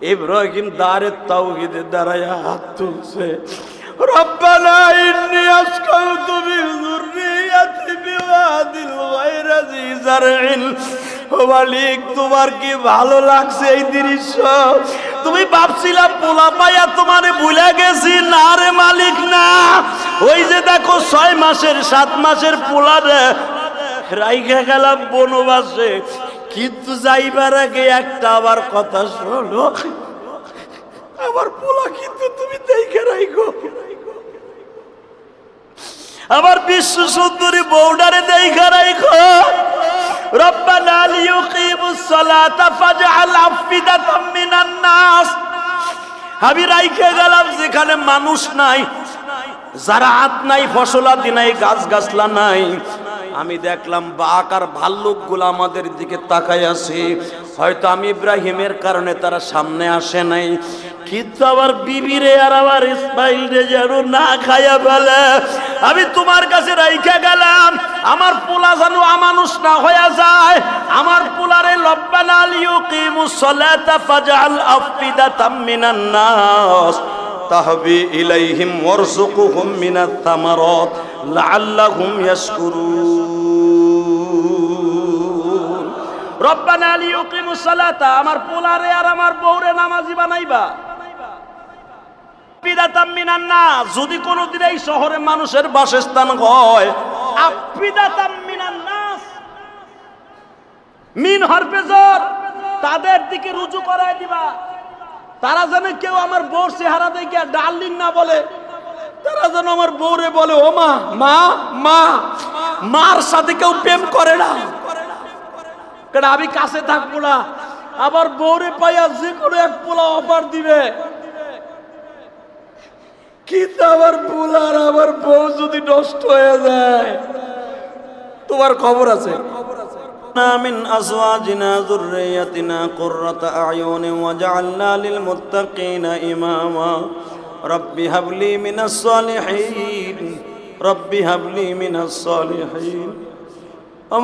ইব্রাহিম দারে তাওহীদে দাঁড়ায়া হাত তুলছে, রব্বানা ইন্নী আসকাউতু মিন যুররিয়াতি বিওয়াদিন গায়রা জি যারইন। ও মালিক, তোমার কি ভালো লাগছে এই দৃশ্য? তুমি ভাবছিলা পোলা পাইয়া তোমারে ভুলে গেছি? না রে মালিক, না। ওই যে দেখো 6 মাসের 7 মাসের পোলারে রাইখা গেলাম বনবাসে, কিন্তু যাইবার আগে একটা আবার কথা শোনো, আমার পোলা কিন্তু তুমি দেখে রাইখো। আমার বিশ্ব সুন্দরী বউডারে দেখে রাইখো। রব্বানা লিয়ুকিমুস সালাতা ফাজআল আফিদাতাম মিনান নাস। আমি রাইখে গেলাম যেখানে মানুষ নাই, জারাত নাই, ফসলাদি নাই, গাছ গাছলা নাই। আমি দেখলাম বাঘ আর ভাল্লুকগুলো আমাদের দিকে তাকায় আছে। হয়তো আমি ইব্রাহিমের কারণে তারা সামনে আসে নাই, কিন্তু আমার বিবিরে আর আমার ইসমাইল রে যেন না খাইয়া ফেলে। আমি তোমার কাছে রাইখা গেলাম, আমার পোলা যেন আমানুষ না হয়ে যায়। আমার পোলারে রব্বানা লিয়ুকিমুস সালাতা ফাজআল আফিদাতাম মিনান নাস তাহবি ইলাইহিম ওয়ারযুকহুম মিনাত থামারাত লাআল্লাহুম ইয়াশকুরুন। রব্বানা লিয়ুকিমুস সালাতা, আমার পোলারে আর আমার বউরে নামাজি বানাইবা। আফিদাতাম মিনান নাস, যদি কোনোদিন এই শহরে মানুষের বাসস্থান হয়, আফিদাতাম মিনান নাস, মিন হরফে জর, তাদের দিকে রুজু করায় দিবা। তারা যেন কেউ আমার বউর চেহারা দেখে ডার্লিং না বলে, তারা যেন আমার বউরে বলে ও মা, মা মা। মার সাথে কেউ প্রেম করে না, কারণ আমি কাছে থাকবো না। আবার বউরে পাইয়া যে কোনো এক পোলা অফার দিবে, কিন্তু আমার পোলার আমার বউ যদি নষ্ট হয়ে যায়, তোমার খবর আছে? من أزواجنا ذريتنا قرة أعين وجعلنا للمتقين إماما رب هب لي من الصالحين رب هب لي من الصالحين।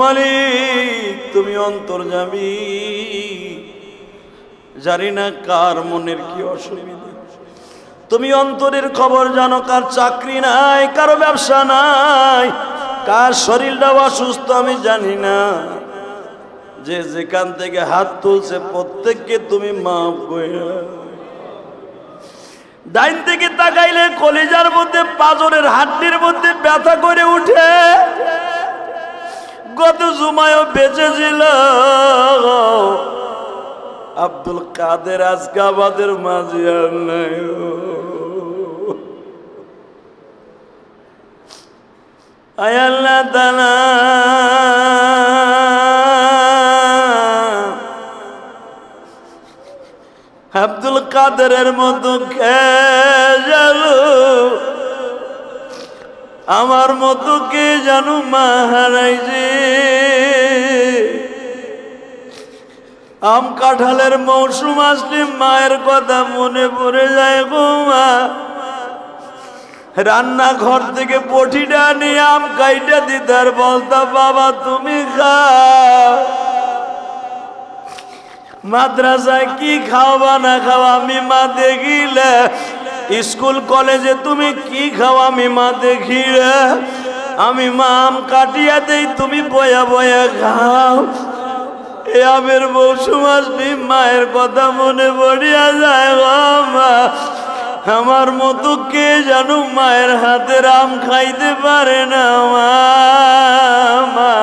মালিক, তুমি অন্তর্যামী, জানি না কার মনের কি অসুবিধা। তুমি অন্তরের খবর জানো, কার চাকরি নাই, কারো ব্যবসা নাই, কার শরীরটা অসুস্থ আমি জানি না। যে যেখান থেকে হাত তুলছে প্রত্যেককে তুমি মাফ কইরা। ডাইন থেকে তাকাইলে কলিজার মধ্যে, পাজরের হাড্ডির মধ্যে ব্যথা করে উঠে। গত জুমায়ও বেঁচে ছিল আব্দুল কাদের, আজকে আমাদের মাঝে আর নাই। আয় আল্লাহ তাআলা, আব্দুল কাদেরের মতো কে জানো, আমার মতো কে জানো মা হারাইছে। আম কাঁঠালের মৌসুম আসলে মায়ের কথা মনে পড়ে যায় গো মা। রান্নাঘর থেকে বটিটা নিয়ে আম কাইটা দিতার, বলতাম বাবা তুমি খাও। মাদ্রাসায় কি খাওয়া না খাওয়া আমি মা দেখিলে, স্কুল কলেজে তুমি কি খাও আমি মা দেখিলে। আমি মা আম কাটিয়া দেই, তুমি বয়া বয়া খাও। এ আমের মৌসুম আসবি মায়ের কথা মনে পড়িয়া যায় গো মা। আমার মতো কে জানো মায়ের হাতের আম খাইতে পারে না মা। মা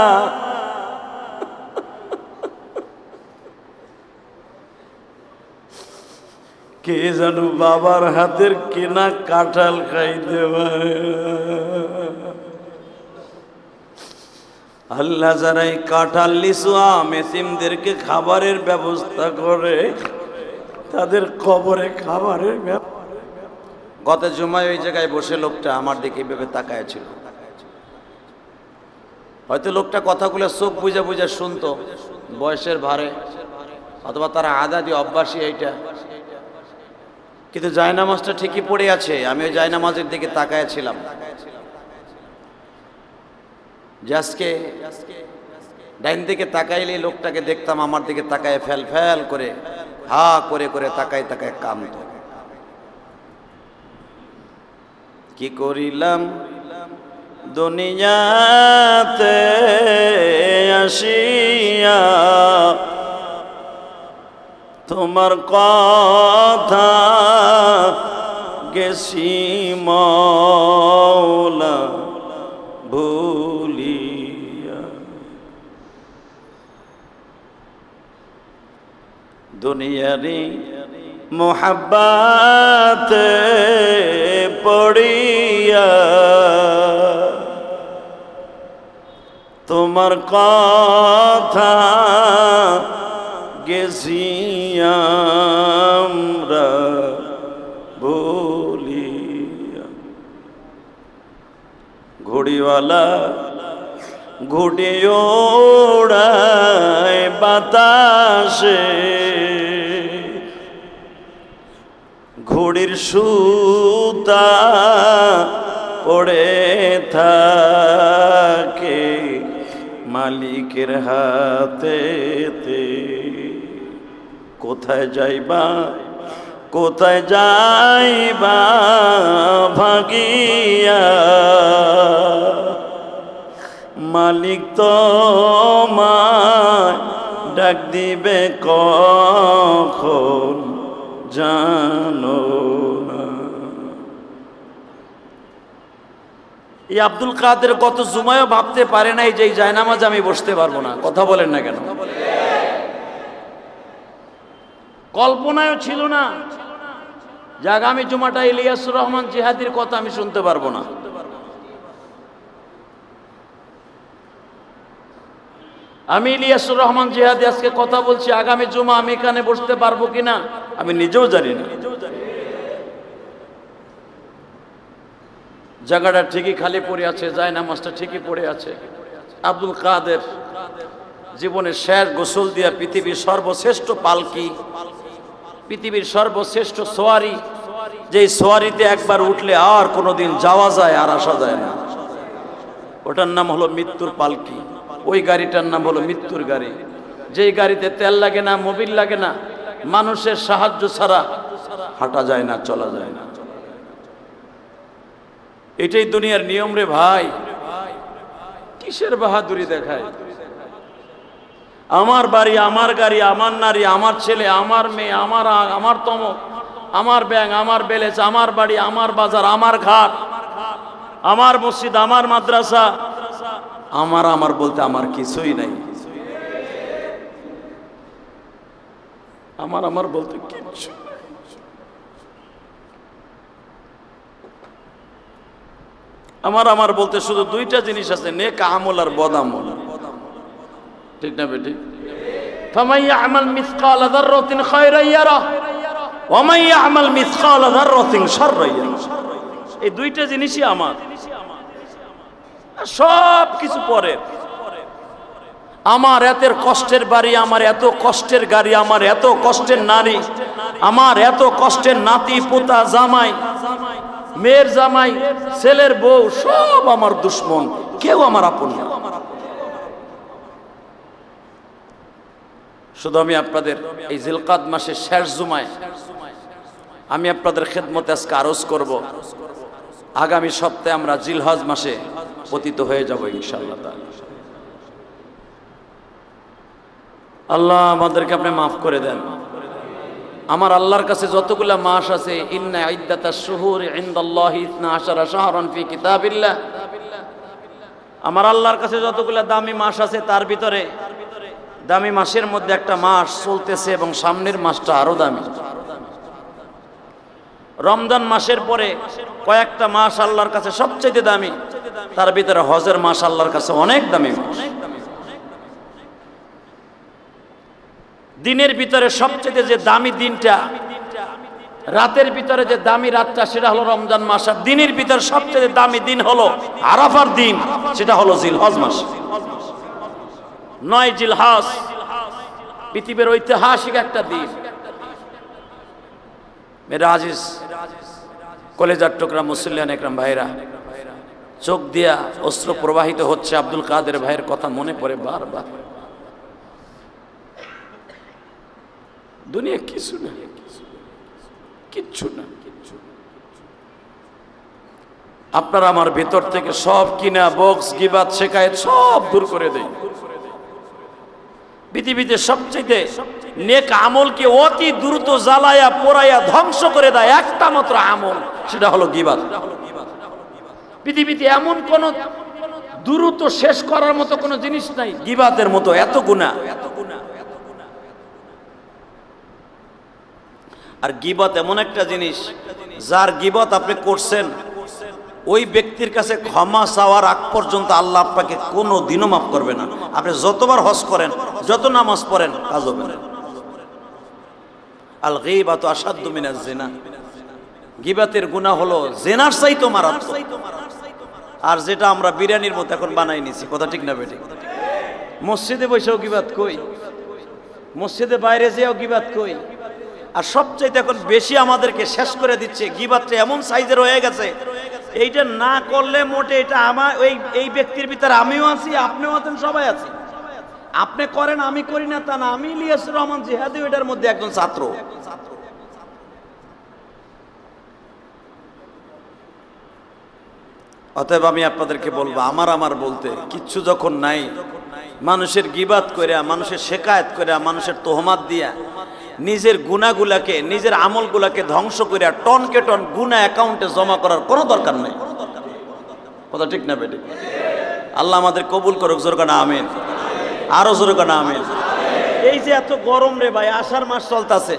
কে জানো বাবার হাতের কেনা কাঁঠাল খাইতে পারে। আল্লাহ যারা এই কাঁঠাল, লিচু, আম এতিমদেরকে খাবারের ব্যবস্থা করে, তাদের কবরে খাবারের ব্যবস্থা। গত জুমায় ওই জায়গায় বসে লোকটা আমার দিকে ভেবে তাকায় ছিল। হয়তো লোকটা কথাগুলো চোখ বুঝে বুঝে শুনতো, বয়সের ভারে, অথবা তারা আদাদি অভ্যাসী এইটা, কিন্তু জায়নামাজটা ঠিকই পড়ে আছে। আমি ওই জায়নামাজের দিকে তাকায়াছিলাম, যে আজকে ডাইন দিকে তাকাইলে লোকটাকে দেখতাম আমার দিকে তাকায় ফেল ফেল করে হা করে করে তাকায় তাকায় কামত। কি করিলাম দুনিয়াতে আসিয়া, তোমার কথা গেছি মওলা ভুলিয়া। দুনিয়ারি মোহাব্বতে পড়িয়া, তোমার কথা গেছি আমরা ভুলিয়া। ঘড়িওয়ালা ঘুড়ি ওড়ায় বাতাসে, ঘড়ির সুতা পড়ে থাকে মালিকের হাতেতে। কোথায় যাইবা কোথায় যাইবা ভাগিয়া, মালিক তোমায় ডাক দিবে কখন জানো না। এই আব্দুল কাদের গত জুমায়ও ভাবতে পারে নাই যে এই জায়নামাজে আমি বসতে পারবো না। কথা বলেন না কেন? কল্পনায়ও ছিল না যে আগামী জুমাটা ইলিয়াসুর রহমান জিহাদির কথা আমি শুনতে পারবো না। আমি ইলিয়াসুর রহমান জিহাদি আজকে কথা বলছি, আগামী জুমা আমি এখানে বসতে পারবো কিনা আমি নিজেও জানি না। জায়গাটা ঠিকই খালি পড়ে আছে, জায়নামাজটা ঠিকই পড়ে আছে। আব্দুল কাদের জীবনের শেষ গোসল দিয়া পৃথিবীর সর্বশ্রেষ্ঠ পালকি, পৃথিবীর সর্বশ্রেষ্ঠ সোয়ারি, যেই সোয়ারিতে একবার উঠলে আর কোনোদিন যাওয়া যায় আর আসা যায় না, ওটার নাম হলো মৃত্যুর পালকি। ওই গাড়িটার নাম হলো মৃত্যুর গাড়ি, যেই গাড়িতে তেল লাগে না, মোবিল লাগে না, মানুষের সাহায্য ছাড়া হাঁটা যায় না, চলা যায় না। এটাই দুনিয়ার নিয়ম রে ভাই। কিসের বাহাদুরি দেখায়? আমার বাড়ি, আমার গাড়ি, আমার নারী, আমার ছেলে, আমার মেয়ে, আমার তমক, আমার ব্যাংক, আমার ব্যালেন্স, আমার বাড়ি, আমার বাজার, আমার ঘাট, আমার মসজিদ, আমার মাদ্রাসা, আমার বলতে আমার কিছুই নাই। আমার বলতে কিচ্ছু। আমার বলতে শুধু দুইটা জিনিস আছে, নেক আমল আর বদ আমল। ঠিক না বেটি? ফামান ইয়ামাল মিসকাল যাররাতিন খায়রান ইয়ারা ওয়া মান ইয়ামাল মিসকাল যাররাতিন শাররান ইয়ারা। এই দুইটা জিনিসই আমার, সব কিছু পরে। আমার এত কষ্টের বাড়ি, আমার এত কষ্টের গাড়ি, আমার এত কষ্টের নারী, আমার এত কষ্টের নাতি পোতা জামাই, মেয়ের জামাই, ছেলের বউ, সব আমার দুশ্মন, কেউ আমার আপন না। শুধু আমি আপনাদের এই জিলকাদ মাসের শেষ জুমায় আমি আপনাদের খেদমতে আজকে আরজ করব, আগামী সপ্তাহে আমরা জিলহজ মাসে পতিত হয়ে যাব ইনশাআল্লাহ তাআলা। আল্লাহ আমাদেরকে আপনি মাফ করে দেন। আমার আল্লাহর কাছে যতগুলা মাস আছে, ইন্না ইদ্দাতাশ শুহুরি ইনদাল্লাহি 12 শাহরান ফি কিতাবিল্লাহ, আমার আল্লাহর কাছে যতগুলা দামি মাস আছে তার ভিতরে দামি মাসের মধ্যে একটা মাস চলতেছে এবং সামনের মাসটা আরো দামি। রমজান মাসের পরে কয়েকটা মাস আল্লাহর কাছে সবচেয়ে দামি, তার ভিতরে হজের মাস আল্লাহর কাছে অনেক দামি মাস। দিনের ভিতরে সবচেয়ে যে দামি দিনটা, রাতের ভিতরে যে দামি রাতটা, সেটা হলো রমজান মাস। আর দিনের ভিতরে সবচেয়ে দামি দিন হলো আরাফার দিন, সেটা হলো জিলহজ মাস। 9 জিলহজ পৃথিবীর ঐতিহাসিক একটা দিন। মেরা আজিজ কলেজার টুকরা মুসলিয়ান একরাম ভাইরা, চোখ দিয়া অস্ত্র প্রবাহিত হচ্ছে। আব্দুল কাদের ভাইয়ের কথা মনে পড়ে বারবার। দুনিয়া কিছু না, কিচ্ছু না। আপনার আমার ভেতর থেকে সব কিনা বক্স গিবাত শেখায় সব দূর করে দেয়। পৃথিবীতে সবচেয়ে নেক আমলকে অতি দ্রুত জ্বালায়া পোড়াইয়া ধ্বংস করে দেয় একটা মাত্র আমল, সেটা হলো গিবাত। পৃথিবীতে এমন কোন দ্রুত শেষ করার মতো কোনো জিনিস নাই গিবাতের মতো, এত গুনাহ। আর গিবত এমন একটা জিনিস, যার গিবত আপনি করছেন ওই ব্যক্তির কাছে ক্ষমা চাওয়ার আগ পর্যন্ত আল্লাহ আপনাকে কোনো দিনও মাফ করবে না। আপনি যতবার হজ করেন, যত নামাজ পড়েন, কাজ হবে না। আল গীবাতু আশাদ্দু মিনাজ জিনা, গিবতের গুনাহ হলো জিনার চাইতে মারাত্মক। আর যেটা আমরা বিরিয়ানির মতো এখন বানাই নিছি, কথা ঠিক না বেঠিক? মসজিদে বসেও গিবত কই, মসজিদে বাইরে যেও গিবত কই। আর সবচাইতে এখন বেশি আমাদেরকে শেষ করে দিচ্ছে গিবতটা এমন সাইজের হয়ে গেছে, এইটা না করলে মোটে এটা আমার এই ব্যক্তির ভিতরে আমিও আছি, আপনিও আছেন, সবাই আছি। আপনি করেন আমি করি না তা না, আমি ইলিয়াসুর রহমান জিহাদি এটার মধ্যে একজন ছাত্র। অতএব আমি আপনাদেরকে বলবো, আমার বলতে কিচ্ছু যখন নাই, মানুষের গিবাত কইরা, মানুষের শেকায়েত কইরা, মানুষের তোহমাত দিয়া নিজের গুনাহগুলাকে, নিজের আমলগুলাকে ধ্বংস করিয়া টনকে টন গুনাহ অ্যাকাউন্টে জমা করার কোনো দরকার নেই। কথা ঠিক না বেটি? আল্লাহ আমাদের কবুল করুক, জোরে কানা আমিন, আরো জোরে কানা আমিন। এই যে এত গরম রে ভাই, আষাঢ় মাস চলতেছে,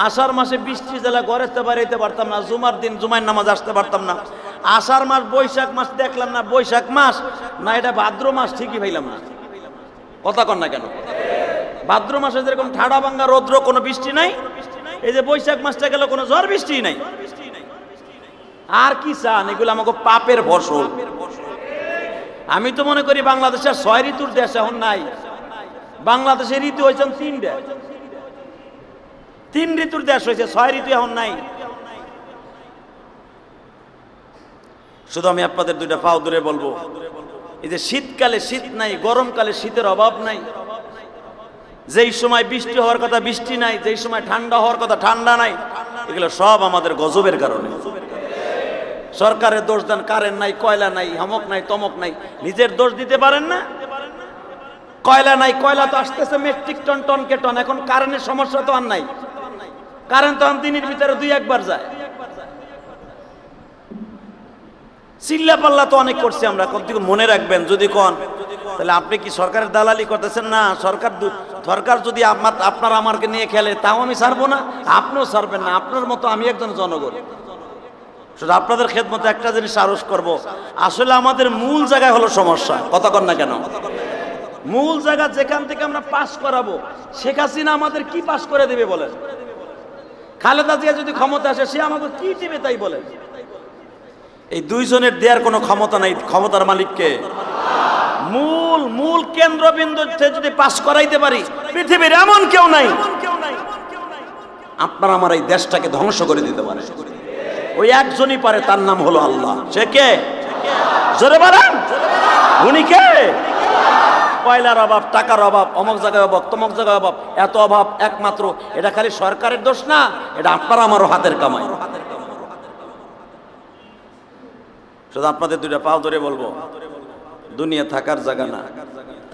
আষাঢ় মাসে বৃষ্টি জেলা ঘরেতে বাড়িতে পারতাম না, জুমার দিন জুমার নামাজ আসতে পারতাম না। আষাঢ় মাস, বৈশাখ মাস দেখলাম না, বৈশাখ মাস না এটা ভাদ্র মাস, ঠিকই পাইলাম না। কথা কন না কেন? ভাদ্র মাসে যেরকম ঠাডা ভাঙ্গা রৌদ্র, কোনো বৃষ্টি নাই, এই যে বৈশাখ মাসটা গেল কোনো ঝড় বৃষ্টি নাই। আর কি চান? এগুলো আমাকে পাপের ফসল। আমি তো মনে করি বাংলাদেশের 6 ঋতুর দেশ এখন নাই। বাংলাদেশের ঋতু হয়েছেন 3টা, 3 ঋতুর দেশ হয়েছে, 6 ঋতু এখন নাই। শুধু আমি আপনাদের 2টা পাও দূরে বলবো, এই যে শীতকালে শীত নাই, গরমকালে শীতের অভাব নাই, যেই সময় বৃষ্টি হওয়ার কথা বৃষ্টি নাই, যেই সময় ঠান্ডা হওয়ার কথা ঠান্ডা নাই, এগুলো সব আমাদের গজবের কারণে। সরকারের দোষ দেন, কারেন্ট নাই, কয়লা নাই, হামক নাই, তমক নাই, নিজের দোষ দিতে পারেন না। কয়লা নাই, কয়লা তো আসতেছে মেট্রিক টন, টনকে টন। এখন কারেন্টের সমস্যা তো আর নাই, কারেন্ট তো দিনের ভিতরে 2-1 যায়। চিল্লা পাল্লা তো অনেক করছি আমরা, মনে রাখবেন। যদি কোন তাহলে আপনি কি সরকারের দালালি করতেছেন? না, সরকার যদি আপনার আমাকে নিয়ে খেলে, তাও আমি ছাড়বো না, আপনিও ছাড়বেন না। আপনার মতো আমি একজন জনগণ, শুধু আপনাদের খেদমতে একটা জিনিস আরজ করব, আসলে আমাদের মূল জায়গায় হলো সমস্যা। কথা কন না কেন? মূল জায়গা যেখান থেকে আমরা পাস করাবো, শেখ হাসিনা আমাদের কি পাস করে দেবে বলেন? খালেদা জিয়া যদি ক্ষমতা আসে, সে আমাকে কি দিবে তাই বলেন? এই দুইজনের দেওয়ার কোনো ক্ষমতা নাই, ক্ষমতার মালিককে। মূল কেন্দ্রবিন্দু যদি পাস করাইতে পারি, পৃথিবীর এমন কেউ নাই আপনার আমার এই দেশটাকে ধ্বংস করে দিতে পারে। ওই একজনই পারে, তার নাম হলো আল্লাহ। সে কে? জোরে বলেন, উনি কে? কয়লার অভাব, টাকার অভাব, অমুক জায়গায় অভাব, তমুক জায়গায় অভাব, এত অভাব একমাত্র এটা খালি সরকারের দোষ না, এটা আপনার আমারও হাতের কামাই। শুধু আপনাদের 2টা পাও ধরে বলবো, দুনিয়া থাকার জায়গা না,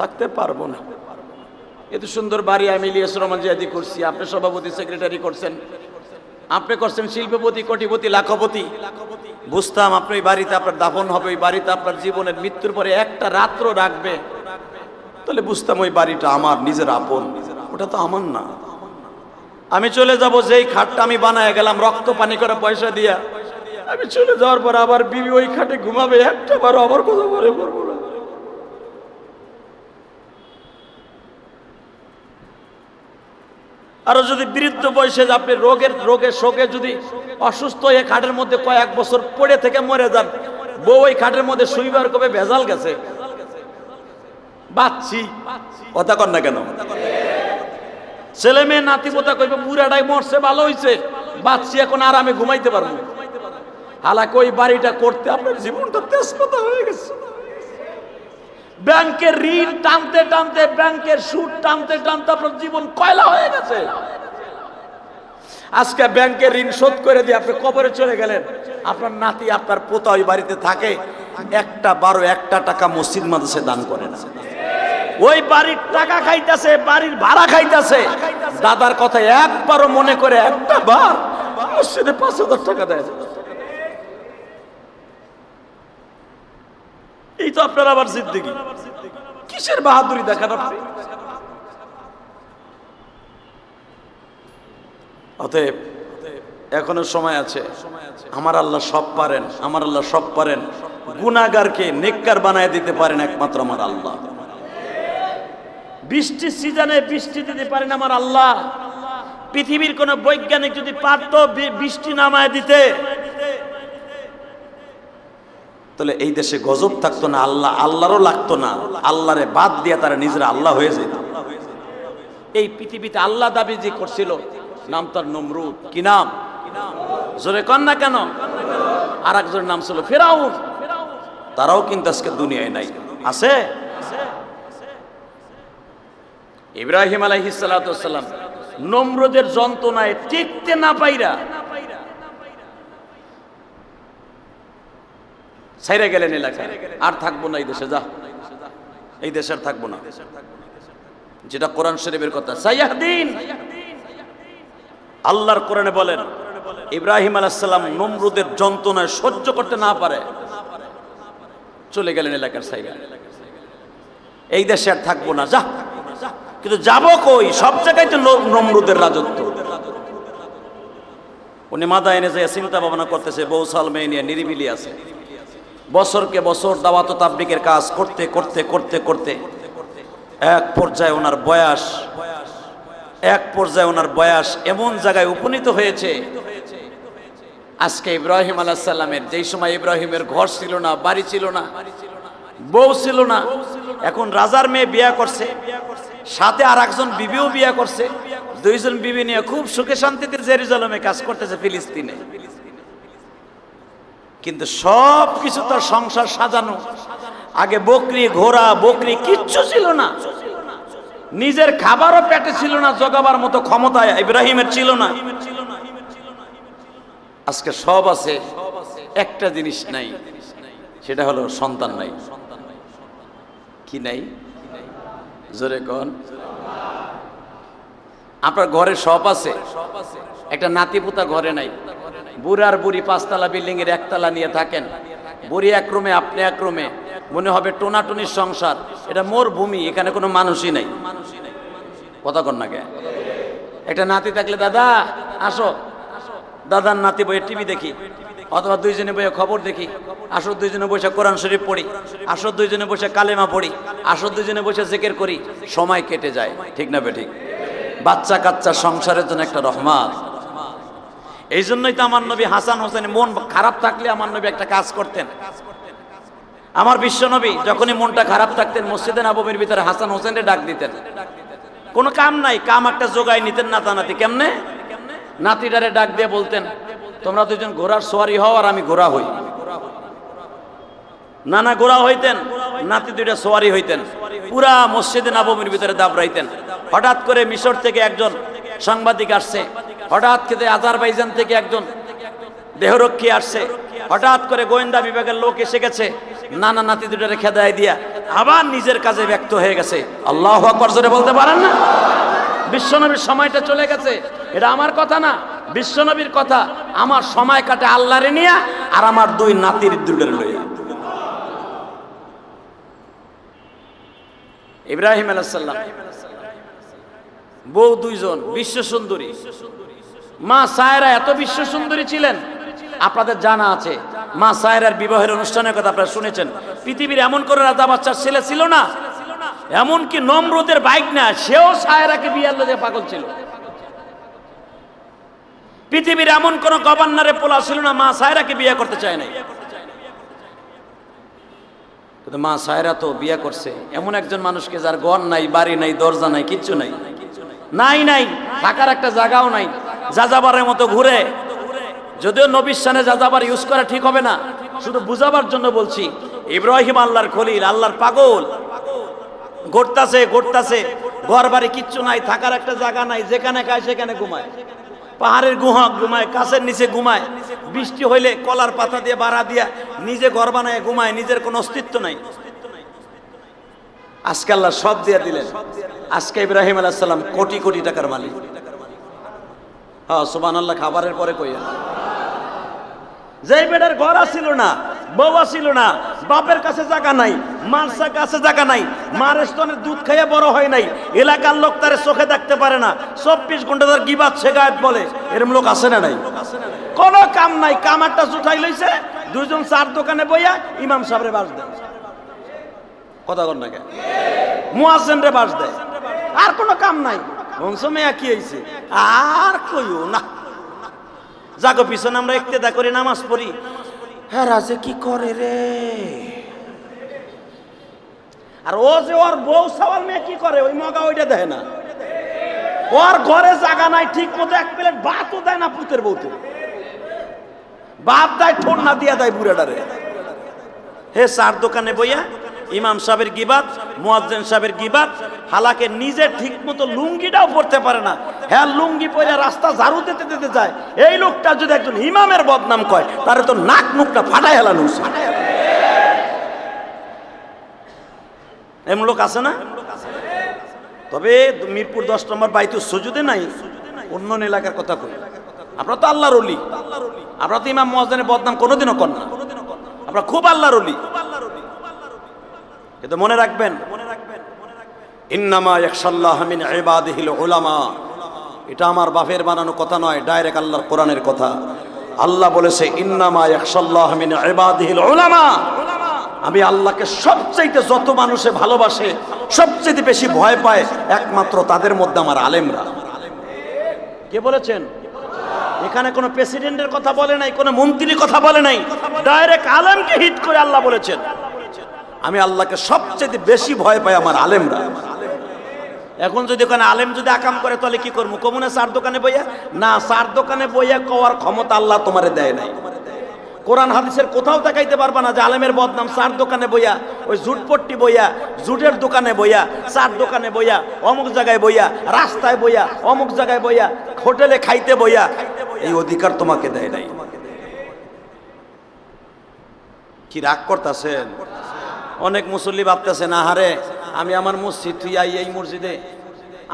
থাকতে পারবো না। এত সুন্দর বাড়ি আমি ইলিয়াস রহমান জিহাদি করছি, আপনি সভাপতি সেক্রেটারি করছেন, আপনি করছেন শিল্পপতি, কোটিপতি, লাখপতি। বুঝতাম আপনি ওই বাড়িতে আপনার দাফন হবে, ওই বাড়িতে আপনার জীবনের মৃত্যুর পরে একটা রাত্র রাখবে, তাহলে বুঝতাম ওই বাড়িটা আমার নিজের আপন। ওটা তো আমার না। আমি চলে যাব, যেই খাটটা আমি বানায় গেলাম রক্ত পানি করে পয়সা দিয়া, আমি চলে যাওয়ার পর আবার বিবি ওই খাটে ঘুমাবে, একটা বারো আমার কথা মনে পড়বো না। আরো যদি বৃদ্ধ বয়সে আপনি রোগে শোকে যদি অসুস্থ হয়ে খাটের মধ্যে কয়েক বছর পড়ে থেকে মরে যান, বউ ওই খাটের মধ্যে শুইবার কবে ভেজাল গেছে, বাচ্চি। কথা কন না কেন? ছেলে মেয়ে নাতি পোতা কইবে বুড়াটাই মরছে, ভালো হইছে, বাচ্চি এখন আরামে ঘুমাইতে পারবো। হালাকি ওই বাড়িটা করতে আপনার জীবনটা তেজপাতা হয়ে গেছে। ব্যাংকের ঋণ টানতে টানতে, ব্যাংকের সুদ টানতে টানতে আপনার জীবন কয়লা হয়ে গেছে। আজকে ব্যাংকের ঋণ শোধ করে দিয়ে আপনি কবরে চলে গেলেন, আপনার নাতি আপনার পোতা ওই বাড়িতে থাকে, একটা টাকা মসজিদ মাদ্রাসায় দান করে না। ওই বাড়ির টাকা খাইতেছে, বাড়ির ভাড়া খাইতেছে, দাদার কথা একবারও মনে করে একটা বার মসজিদে 5,000 টাকা দেয়। এই তো আপনার আবার জিন্দেগি। কিসের বাহাদুরি দেখান আপনি? অতএব এখনো সময় আছে। আমার আল্লাহ সব পারেন, আমার আল্লাহ সব পারেন। গুনাহগারকে নেককার বানায় দিতে পারেন একমাত্র আমার আল্লাহ। বৃষ্টির সিজনে বৃষ্টি দিতে পারেন আমার আল্লাহ। পৃথিবীর কোন বৈজ্ঞানিক যদি পারতো বৃষ্টি নামায় দিতে, তাহলে এই দেশে গজব থাকতো না, আল্লাহরও লাগতো না, আল্লাহরে বাদ দিয়ে তারা নিজেরা আল্লাহ হয়ে যেত। এই পৃথিবীতে আল্লাহ দাবি যে করছিল, নাম তার নমরুদ। কি নাম? জোরে কন না কেন? আর একজনের নাম ছিল ফিরাউন। তারাও কিন্তু আজকে দুনিয়ায় নাই, আছে? ইব্রাহিম আলাইহিস সালাতু ওয়াস সালাম নমরুদের যন্ত্রণায় টিকতে না পাইরা ছাইরা গেলেন এলাকায়। আর থাকবো না এই দেশে, যা, এই দেশে আর থাকবো না। যেটা কোরআন শরীফের কথা, সাইয়াহদিন। আল্লাহর কোরআনে বলেন ইব্রাহিম আলাইহিস সালাম নমরুদের যন্ত্রণায় সহ্য করতে না পারে চলে গেলেন এলাকার ছাইরা। এই দেশে আর থাকবো না, যা। কিন্তু যাব কই? সব জায়গায় তো নমরুদের রাজত্ব। উনি মাদায়েনে যায় চিন্তা ভাবনা করতেছে, বউ সাল মেয়ে নিয়ে নিরিবিলি আছে। বছরকে বছর দাওয়াত ও তাবলীগের কাজ করতে করতে করতে করতে এক পর্যায়ে ওনার বয়স এমন জায়গায় উপনীত হয়েছে, আজকে ইব্রাহিম আলাইহিস সালামের যেই সময় ইব্রাহিমের ঘর ছিল না, বাড়ি ছিল না, বউ ছিল না, এখন রাজার মেয়ে বিয়া করছে, সাথে আর একজন বিবিও বিয়া করছে। দুইজন বিবি নিয়ে খুব সুখে শান্তিতে জেরুজালেমে কাজ করতেছে, ফিলিস্তিনে। কিন্তু সব কিছু তার সংসার সাজানো। আগে বকরি, ঘোড়া, বকরি কিচ্ছু ছিল না, নিজের খাবারও পেটে ছিল না, জগাবার মতো ক্ষমতা ইব্রাহিমের ছিল না। আজকে সব আছে, একটা জিনিস নাই, সেটা হলো সন্তান নাই। কি নাই? জোরে কোন? আপনার ঘরে সব আছে, একটা নাতিপুতা ঘরে নাই। বুড়ার বুড়ি 5তলা বিল্ডিং এর 1তলা নিয়ে থাকেন, বুড়ি এক রুমে, আপনি এক রুমে, মনে হবে টোনাটুনির সংসার। এটা মোর ভূমি, এখানে কোনো মানুষই নাই। কথা কন না কে? একটা নাতি থাকলে, দাদা আসো, দাদার নাতি বইয়ে টিভি দেখি, অথবা দুইজনে বইয়ে খবর দেখি, আসো দুইজনে বসে কোরআন শরীফ পড়ি, আসো দুইজনে বসে কালেমা পড়ি, আসো দুইজনে বসে জিকির করি, সময় কেটে যায়। ঠিক না বেঠিক? বাচ্চা কাচ্চা সংসারের জন্য একটা রহমত। এই জন্যই তো আমার নবী হাসান হোসেন মন খারাপ থাকলে আমার নবী একটা কাজ করতেন। আমার বিশ্ব নবী যখনই মনটা খারাপ থাকতেন, মসজিদে নববীর ভিতরে হাসান হোসেনকে ডাক দিতেন। কোনো কাম নাই, কাম একটা জোগায় নিতেন নাতি। কেমনে? নাতিটারে ডাক দিয়ে বলতেন, তোমরা দুজন ঘোড়ার সোয়ারি হও আর আমি ঘোড়া হই। নানা ঘোড়া হইতেন, নাতি দুইটা সোয়ারি হইতেন, পুরা মসজিদে নববীর ভিতরে দাবড়াইতেন। হঠাৎ করে মিশর থেকে একজন সাংবাদিক আসছে, হঠাৎ করে আজারবাইজান থেকে একজন দেহরক্ষী আসছে, হঠাৎ করে গোয়েন্দা বিভাগের লোক এসে গেছে। নানা নাতি দুটারে খেদায় দিয়া আবার নিজের কাজে ব্যক্ত হয়ে গেছে। আল্লাহু আকবার জোরে বলতে পারেন না? বিশ্বনবীর সময়টা চলে গেছে। এটা আমার কথা না, বিশ্বনবীর কথা। আমার সময় কাটে আল্লাহরে নিয়া আর আমার দুই নাতির দুটারে লইয়া। ইব্রাহিম আলাইহিস সালাম বউ দুইজন বিশ্ব সুন্দরী। মা সায়রা এত বিশ্ব সুন্দরী ছিলেন, আপনাদের জানা আছে। মা সায়রার বিবাহের অনুষ্ঠানের কথা আপনারা শুনেছেন। পৃথিবীর এমন করে রাজা বাচ্চার ছেলে ছিল না, এমনকি নমরুদের বাইক না, সেও সায়রাকে বিয়ার লগে পাগল ছিল। পৃথিবীর এমন কোন গভর্নরের পোলা ছিল না মা সায়রাকে বিয়ে করতে চায় নাই। কিন্তু মা সায়রা তো বিয়ে করছে এমন একজন মানুষকে যার ঘর নাই, বাড়ি নাই, দরজা নাই, কিচ্ছু নাই, নাই থাকার একটা জায়গাও নাই, যাযাবারের মতো ঘুরে। যদিও নবীর শানে যাযাবার ইউজ করা ঠিক হবে না, শুধু বুঝাবার জন্য বলছি। ইব্রাহিম আল্লাহর খলিল, আল্লাহর পাগল, ঘুরতাছে ঘর বাড়ি কিচ্ছু নাই, থাকার একটা জায়গা নাই, যেখানে খায় সেখানে ঘুমায়। পাহাড়ের গুহা ঘুমায়, গাছের নিচে ঘুমায়, বৃষ্টি হইলে কলার পাতা দিয়ে বাড়া দিয়া নিজে ঘর বানায় ঘুমায়, নিজের কোনো অস্তিত্ব নাই। আজকে আল্লাহ সব দিয়ে দিলেন। আজকে ইব্রাহিম আলাইহিস সালাম কোটি কোটি টাকার মালিক। হ্যাঁ সুবহানাল্লাহ। খাবারের পরে কইয়া যেই বেটার ঘর আসিল না, বউ আসিল না, বাপের কাছে জায়গা নাই, মার কাছে জায়গা নাই, মার স্তনের দুধ খাইয়ে বড় হয় নাই, এলাকার লোক তার চোখে দেখতে পারে না, 24 ঘন্টা তার গিবাত শেখায়ত বলে, এরকম লোক আছে না নাই? কোনো কাম নাই, কামারটা জুটাই লইছে, দুইজন চার দোকানে বইয়া ইমাম সাহেবরে বাস দেয়, কথা কর না কে, মুয়াজ্জিনরে বাস দেয়, আর কোনো কাম নাই। বংশ মেয়া কি হয়েছে আর কইও না, জাগো পিছনে আমরা ইক্তেদা করি, নামাজ পড়ি, হ্যাঁ রাজে কি করে রে। আর ও যে ওর বউ সওয়াল মেয়ে কি করে, ওই মগা ওইটা দেয় না, ওর ঘরে জায়গা নাই, ঠিক মতো এক প্লেট ভাতও দেয় না পুতের বউতে, বাপ দেয় ঠোঁট না দিয়া দেয় বুড়াটারে। হে চার দোকানে বইয়া ইমাম সাহেবের গিবাত, মুয়াজ্জিন সাহেবের গিবাত, হালাকে নিজে ঠিক মতো লুঙ্গিটাও পরতে পারে না, হ্যাঁ লুঙ্গি পরে রাস্তা ঝাড়ু দিতে দিতে যায়। এই লোকটা যদি একজন ইমামের বদনাম কয়, তারে তো নাক মুখটা ফাটাই হেলানো উচিত। এমন লোক আছে না? তবে মিরপুর 10 নম্বর বাইতুস সুজুদে নাই, অন্য এলাকার কথা কই। আপনারা তো আল্লাহর ওলি, আপনারা তো ইমাম মুয়াজ্জিনের বদনাম কোনোদিনও করেন না, আপনারা খুব আল্লাহর ওলি। কিন্তু মনে রাখবেন, ইন্নামা ইয়াখশাল্লাহ মিন ইবাদিহিল উলামা, এটা আমার বাপের বানানো কথা নয়, ডাইরেক্ট আল্লাহর কোরআনের কথা। আল্লাহ বলেছে ইন্নামা ইয়াখশাল্লাহ মিন ইবাদিহিল উলামা, আমি আল্লাহকে সবচেয়ে যত মানুষে ভালোবাসে, সবচেয়ে বেশি ভয় পায়, একমাত্র তাদের মধ্যে আমার আলেমরা। কে বলেছেন? এখানে কোনো প্রেসিডেন্টের কথা বলে নাই, কোনো মন্ত্রীর কথা বলে নাই, ডাইরেক্ট আলেমকে হিট করে আল্লাহ বলেছেন আমি আল্লাহকে সবচেয়ে বেশি ভয় পাই আমার আলেমরা। এখন যদি ওখানে আলেম যদি আকাম করে তাহলে কি করবো? কমুনে চার দোকানে বইয়া না, চার দোকানে বইয়া কওয়ার ক্ষমতা আল্লাহ তোমারে দেয় নাই। কোরআন হাদিসের কোথাও দেখাইতে পারবা না যে আলেমের বদনাম চার দোকানে বইয়া, ওই জুটপট্টি বইয়া, জুটের দোকানে বইয়া, চার দোকানে বইয়া, অমুক জায়গায় বইয়া, রাস্তায় বইয়া, অমুক জায়গায় বইয়া, হোটেলে খাইতে বইয়া, এই অধিকার তোমাকে দেয় নাই। কি রাগ করতেছেন? অনেক মুসল্লি ভাবতেছে না, হারে আমি আমার মসজিদ তুই আই, এই মসজিদে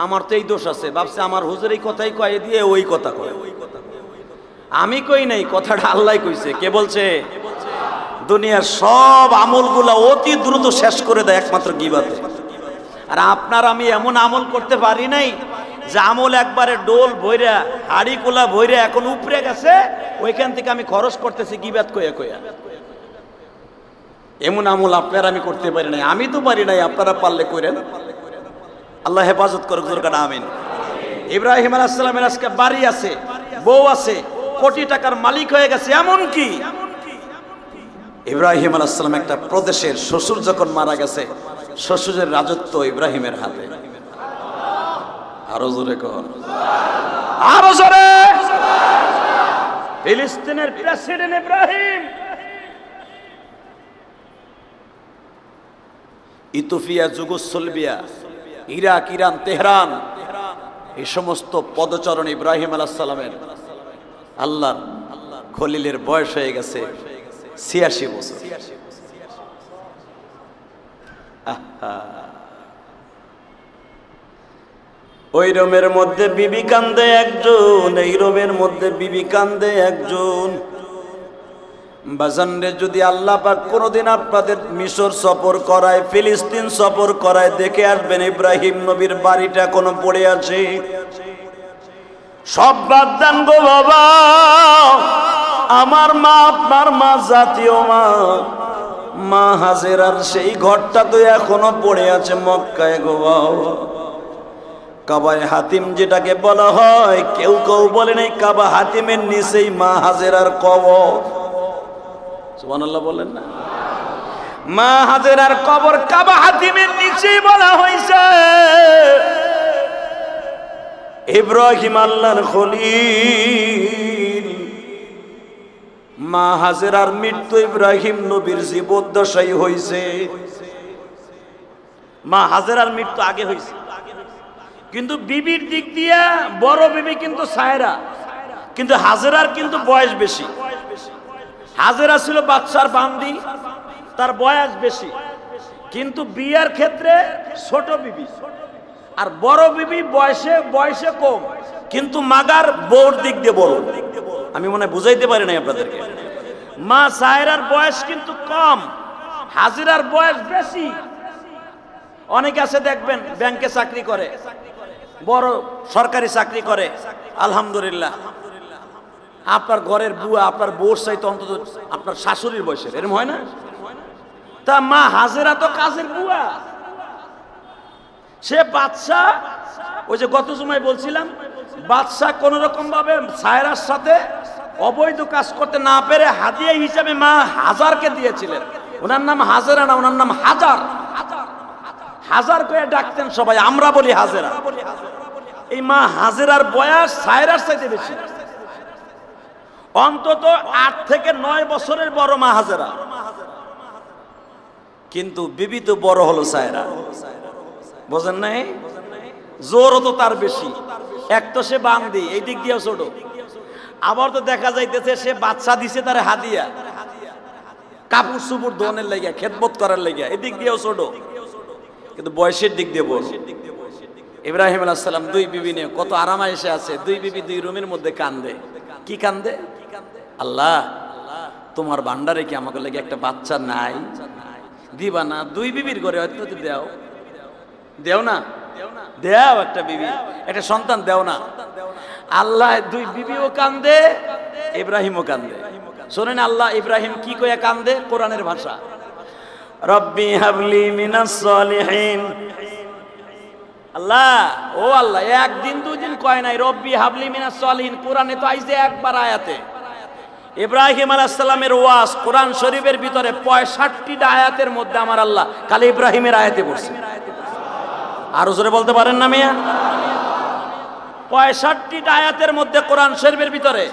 আমার তো এই দোষ আছে, ভাবছে আমার হুজুর এই কথাই কয় দিয়ে ওই কথা কয়। আমি কই নাই, কথাটা আল্লাহ কইছে। কে বলছে? দুনিয়ার সব আমলগুলা অতি দ্রুত শেষ করে দেয় একমাত্র গীবাতে। আর আপনার আমি এমন আমল করতে পারি নাই যে আমল একবারে ডোল ভইরা, হাড়ি কোলা ভইরা এখন উপরে গেছে, ওইখান থেকে আমি খরচ করতেছি গীবাত কইয়া কইয়া। এমন আমল আপনার আমি করতে পারি নাই, আমি তো পারি নাই, আপনারা পারলে করেন। আল্লাহ হেফাজত করুক, জোরকানা আমিন। ইব্রাহিম আলাইহিস সালামের আজকে বাড়ি আছে, বউ আছে, কোটি টাকার মালিক হয়ে গেছে। এমন কি ইব্রাহিম আলাইহিস সালাম একটা প্রদেশের শ্বশুর যখন মারা গেছে, শ্বশুরের রাজত্ব ইব্রাহিমের হাতে। আরো জোরে কর, আরো জোরে। ফিলিস্তিনের president Ibrahim, Ethiopia, Yugoslavia, Iraq, Iran, Tehran, এই সমস্ত পদচরণ ইব্রাহিম আলাইহিস সালামের। আল্লাহর খলিলের বয়স হয়ে গেছে 86 বছর। ওই রোমের মধ্যে বিবি কান্দে একজন, এই রোমের মধ্যে বিবি কান্দে একজন। বাজানরে যদি আল্লাহ পাক কোনোদিন আপনাদের মিশর সফর করায়, ফিলিস্তিন সফর করায়, দেখে আসবেন ইব্রাহিম নবীর বাড়িটা কোনো পড়ে আছে। সব বাদ দেন গো বাবা, আমার মা, আপনার মা, জাতীয় মা, মা হাজেরার সেই ঘরটা তো এখনো পড়ে আছে মক্কায় গো বাবা। কাবায় হাতিম যেটাকে বলা হয়, কেউ কেউ বলে নাই কাবা হাতিমের নিচেই মা হাজেরার কবর। সুবহানাল্লাহ বলেন না? মা হাজেরার কবর কাবা হাতিমের নিচেই বলা হয়েছে। ইব্রাহিম আল্লাহর খলিল, মা হাজেরার মৃত্যু ইব্রাহিম নবীর জীবদ্দশায় হয়েছে। মা হাজেরার মৃত্যু আগে হয়েছে, কিন্তু বিবির দিক দিয়া বড় বিবি কিন্তু সায়রা, কিন্তু হাজেরার কিন্তু বয়স বেশি। হাজেরা ছিল বাদশার বান্দি, তার বয়স বেশি, কিন্তু বিয়ার ক্ষেত্রে ছোট বিবি, আর বড় বিবি বয়সে কম, কিন্তু মাগার বউর দিক দিয়ে বড়। আমি মনে হয় বুঝাইতে পারি নাই আপনাদেরকে। মা সায়রার বয়স কিন্তু কম, হাজিরার বয়স বেশি। অনেকে আছে দেখবেন ব্যাংকে চাকরি করে, বড় সরকারি চাকরি করে, আলহামদুলিল্লাহ। আপনার ঘরের বুয়া আপনার বউর চাইতে অন্তত আপনার শাশুড়ির বয়সের, এরকম হয় না? তা মা হাজেরা তো কাজের বুয়া, সে বাদশা, ওই যে গত সময় বলছিলাম, বাদশা কোন রকম ভাবে সায়রার সাথে অবৈধ কাজ করতে না পেরে হাদিয়া হিসাবে মা হাজারকে দিয়েছিলেন। ওনার নাম হাজেরা না, ওনার নাম হাজার। হাজার করে ডাকতেন সবাই, আমরা বলি হাজেরা। এই মা হাজেরার বয়স সায়রার চাইতে বেশি, অন্তত 8 থেকে 9 বছরের বড় মা হাজেরা, কিন্তু বিবি তো বড় হলো সায়রা। বোঝেন নাই? জোরও তো তার বেশি। এক তো সে বান্দি, এই দিক দিয়েও ছোট, আবার তো দেখা যাইতেছে সে বাচ্চা দিছে তার হাদিয়া, কাপড় চুপুর ধোনের লেগে, খেদমত করার লেগে, এই দিক দিয়েও ছোট, কিন্তু বয়সের দিক দিয়ে বড়। ইব্রাহিম আলাইহিস সালাম 2 বিবি নিয়ে কত আরামায়েশে আছে, 2 বিবি 2 রুমের মধ্যে কান্দে। কি কান্দে? আল্লাহ, তোমার ভান্ডারে কি আমাকে লেগে একটা বাচ্চা নাই? দিবা না? 2 বিবির ঘরে হয়তো দেও, দেও না, দেও একটা বিবি, একটা সন্তান দেও না। আল্লাহ 2 বিবিও কান্দে, ইব্রাহিমও কান্দে। শোনেন আল্লাহ ইব্রাহিম কি কইয়া কান্দে, কোরআনের ভাষা, রব্বি হাবলি মিনাস সলিহিন। আল্লাহ, ও আল্লাহ, একদিন 2 দিন কয় নাই, রব্বি হাবলি মিনাস সলিহিন। কোরআনে তো আইছে একবার আয়াতে। ইব্রাহিম আলাইহিস সালামের ওয়াজ কোরআন শরীফের ভিতরে 65টা আয়াতের মধ্যে আমার আল্লাহ খালি ইব্রাহিমের আয়াতে পড়ছে। আরো জোরে বলতে পারেন না মিয়া? 65টা আয়াতের মধ্যে কোরআন শরীফের ভিতরে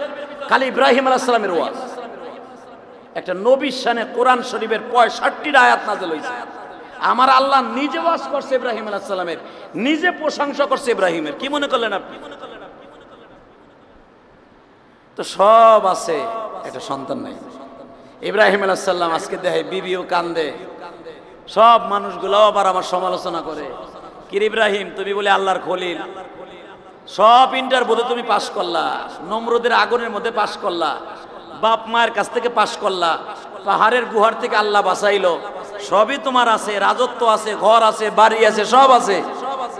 খালি ইব্রাহিম আলাইহিস সালামের ওয়াজ। একটা নবীর শানে কোরআন শরীফের 65টা আয়াত নাযিল হইছে। আমার আল্লাহ নিজে ওয়াজ করছে ইব্রাহিম আলাইহিস সালামের, নিজে প্রশংসা করছে ইব্রাহিমের। কি মনে করলেন আপনি? তো সব আছে, একটা সন্তান নাই। ইব্রাহিম আলাইহিস সালাম আজকে দেখে বিবিও কান্দে, সব মানুষগুলো আবার আমার সমালোচনা করে, কি ইব্রাহিম তুমি বলে আল্লাহর খলিল, সব ইন্টারভিউতে তুমি পাস করলা, নমরুদের আগুনের মধ্যে পাস করলা, বাপ মায়ের কাছ থেকে পাস করলা, পাহাড়ের গুহার থেকে আল্লাহ বাঁচাইলো, সবই তোমার আছে, রাজত্ব আছে, ঘর আছে, বাড়ি আছে, সব আছে,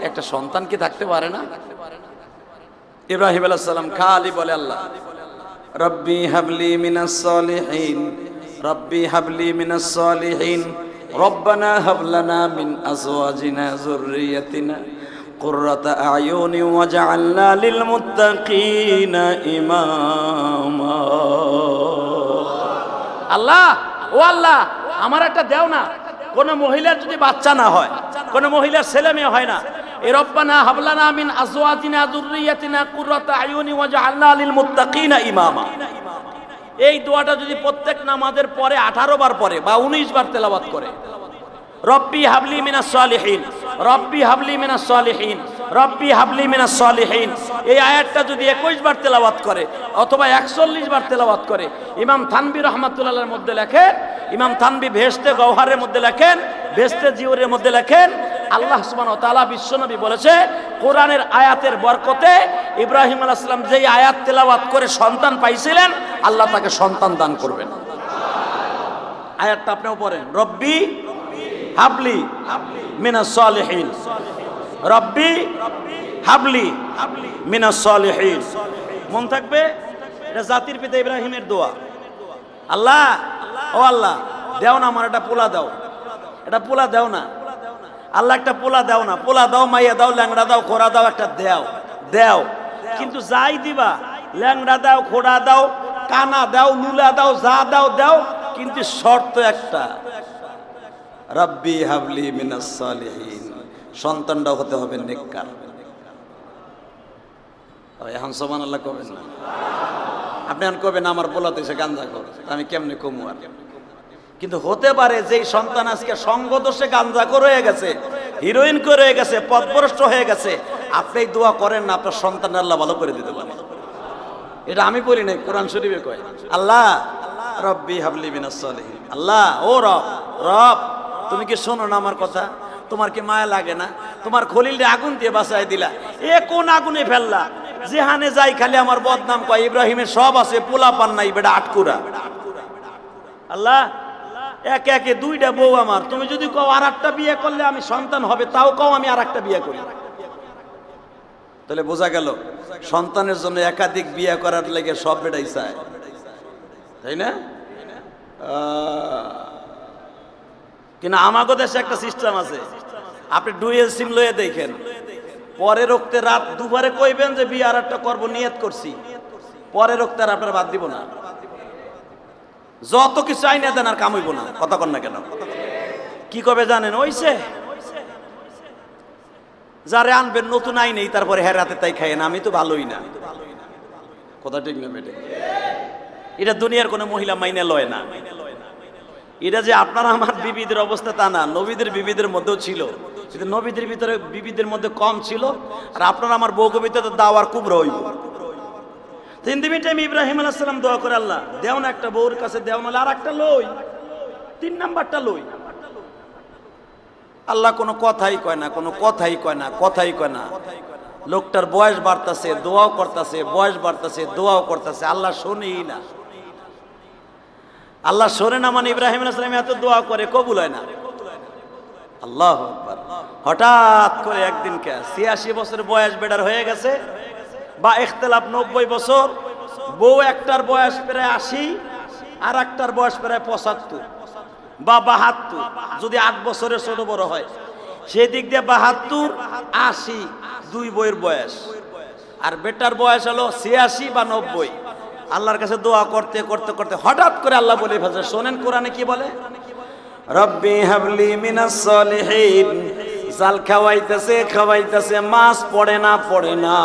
একটা সন্তান কি থাকতে পারে না? ইব্রাহিম আলাইহিস সালাম খালি বলে আল্লাহ, রব্বি হাবলি মিনাস সলিহিন, রব্বি হাবলি মিনাস সলিহিন, রব্বানা হাব লানা মিন আজওয়াজিনা যুররিয়াতিনা কুররাতা আয়ুনি ওয়াজআলনা লিল মুত্তাকিনা ইমামা। আল্লাহ, ও আল্লাহ, আমার একটা দেও না। কোন মহিলার যদি বাচ্চা না হয়, কোন মহিলার ছেলে মেয়ে হয় না, এই রব্বানা হাব লানা মিন আজওয়াজিনা যুররিয়াতিনা কুররাতা আয়ুনি ওয়াজআলনা লিল মুত্তাকিনা ইমামা, এই দোয়াটা যদি প্রত্যেক নামাজের পরে 18 বার পরে বা 19 বার তেলাওয়াত করে, রব্বি হাবলি মিনাস সলিহিন, রব্বি হাবলি মিনাস সলিহিন, রব্বি হাবলি মিনাস সলিহিন, এই আয়াতটা যদি 21 বার তেলাওয়াত করে অথবা 41 বার তেলাওয়াত করে, ইমাম থানবী রাহমাতুল্লাহর মধ্যে লেখেন, ইমাম থানবী বেহেশতে গওহারের মধ্যে লেখেন, বেহেশতে জিওরের মধ্যে লেখেন, আল্লাহ সুবহানাহু ওয়া তাআলা বিশ্বনবী বলেছে কোরআনের আয়াতের বরকতে ইব্রাহিম আলাইহিস সালাম যেই আয়াত তেলাওয়াত করে সন্তান পাইছিলেন, আল্লাহ তাকে সন্তান দান করবেন। আয়াতটা আপনিও পড়েন, রব্বি হাবলি মিনাস সলিহিন, রব্বি হাবলি মিনাস সলিহিন। মন থাকবে, এটা জাতির পিতা ইব্রাহিমের দোয়া। আল্লাহ, ও আল্লাহ, দাও না আমার একটা পোলা দাও, এটা পোলা দাও না আল্লাহ, একটা পোলা দাও না, পোলা দাও, মাইয়া দাও, ল্যাংড়া দাও, খোড়া দাও, একটা দাও, দাও, কিন্তু যাই দিবা, ল্যাংড়া দাও, খোড়া দাও, কানা দাও, লুলা দাও, যা দাও দাও, কিন্তু শর্ত একটা, রব্বি হাবলি মিনাস সলিহিন, সন্তানটা হতে হবে নেককার। এখন সুবহানাল্লাহ কবেন না? আপনি এখন কবেন আমার পোলাতে এসে গাঞ্জা করে, আমি কেমনে কমু? আর কিন্তু হতে পারে যেই সন্তান আজকে সঙ্গদোষে গাঞ্জা করে হয়ে গেছে, হিরোইন করে হয়ে গেছে, পথভ্রষ্ট হয়ে গেছে, আপনি দোয়া করেন না আপনার সন্তান আল্লাহ ভালো করে দিতে পারে। এটা আমি পড়ি নাই, কোরআন শরীফে কয় আল্লাহ রব্বি হাবলি মিনাস সলিহিন। আল্লাহ ও রব, রব তুমি কি শোনো না আমার কথা? তোমার কি মায়া লাগে না? তোমার খলিল আগুন দিয়ে বাঁচাই দিলা, এ কোন আগুনে ফেললা? যেখানে যাই খালি আমার বদনাম কয়, ইব্রাহিমের সব আছে, পোলা পান নাই, বেটা আটকুরা। আল্লাহ একে একে দুইটা বউ আমার, তুমি যদি কও আর একটা বিয়ে করলে আমি সন্তান হবে, তাও কও আমি আর একটা বিয়ে করি। তাহলে বোঝা গেল সন্তানের জন্য একাধিক বিয়ে করার লেগে সব বেটাই চায়, তাই না? কিন্তু আমাগো দেশে একটা সিস্টেম আছে, আপনি ডুয়েল সিম লয়ে দেখেন, পরে রক্তে রাত দুপুরে কইবেন যে বিয়ে আর একটা করবো, নিয়ত করছি, পরে রক্তে আর আপনার বাদ দিব না, যত কিছু আইনে দেন আর কাম হইব না। কথা কন না কেন? কি কবে জানেন? ওইছে যারে আনবেন নতুন আইনেই, তারপরে হ্যাঁ রাতে তাই খাইয়েন, আমি তো ভালোই না। কথা ঠিক না বেটে? এটা দুনিয়ার কোনো মহিলা মাইনে লয় না। এটা যে আপনার আমার বিবিদের অবস্থা তা না, নবীদের বিবিদের মধ্যেও ছিল, কিন্তু নবীদের ভিতরে বিবিদের মধ্যে কম ছিল, আর আপনার আমার বউ কবিতা দাওয়ার কুবরা হইব। তিন দিন টাইম ইব্রাহিম আলাইহিস সালাম দোয়া করে, আল্লাহ দেও না একটা বউর কাছে, দেও না আর একটা লই, 3 নাম্বারটা লই। আল্লাহ কোনো কথাই কয় না, কোনো কথাই কয় না, কথাই কয় না। লোকটার বয়স বাড়তাছে, দোয়াও করতেছে, বয়স বাড়তাছে, দোয়াও করতেছে, আল্লাহ শোনেই না। আল্লাহ শোনে না মানে ইব্রাহিম আলাইহিস সালাম এত দোয়া করে কবুল হয় না। আল্লাহু আকবার। হঠাৎ করে একদিন 86 বছর বয়স বেটার হয়ে গেছে, বা ইখতিলাফ 90 বছর, বউ একটার বয়স প্রায় 80 আর একটার বয়স প্রায় 75 বা 72, যদি 8 বছরের ছোট বড় হয়, সেই দিক দিয়ে 72 80 দুই বইয়ের বয়স, আর বেটার বয়স হলো 86 বা 90। আল্লাহর কাছে দোয়া করতে করতে করতে হঠাৎ করে আল্লাহ বলে ফেলছে, শোনেন কোরআনে কি বলে, রব্বি হাবলি মিনাস সলিহিন। জাল খাওয়াইতেছে খাওয়াইতেছে, মাছ পড়ে না পড়ে না,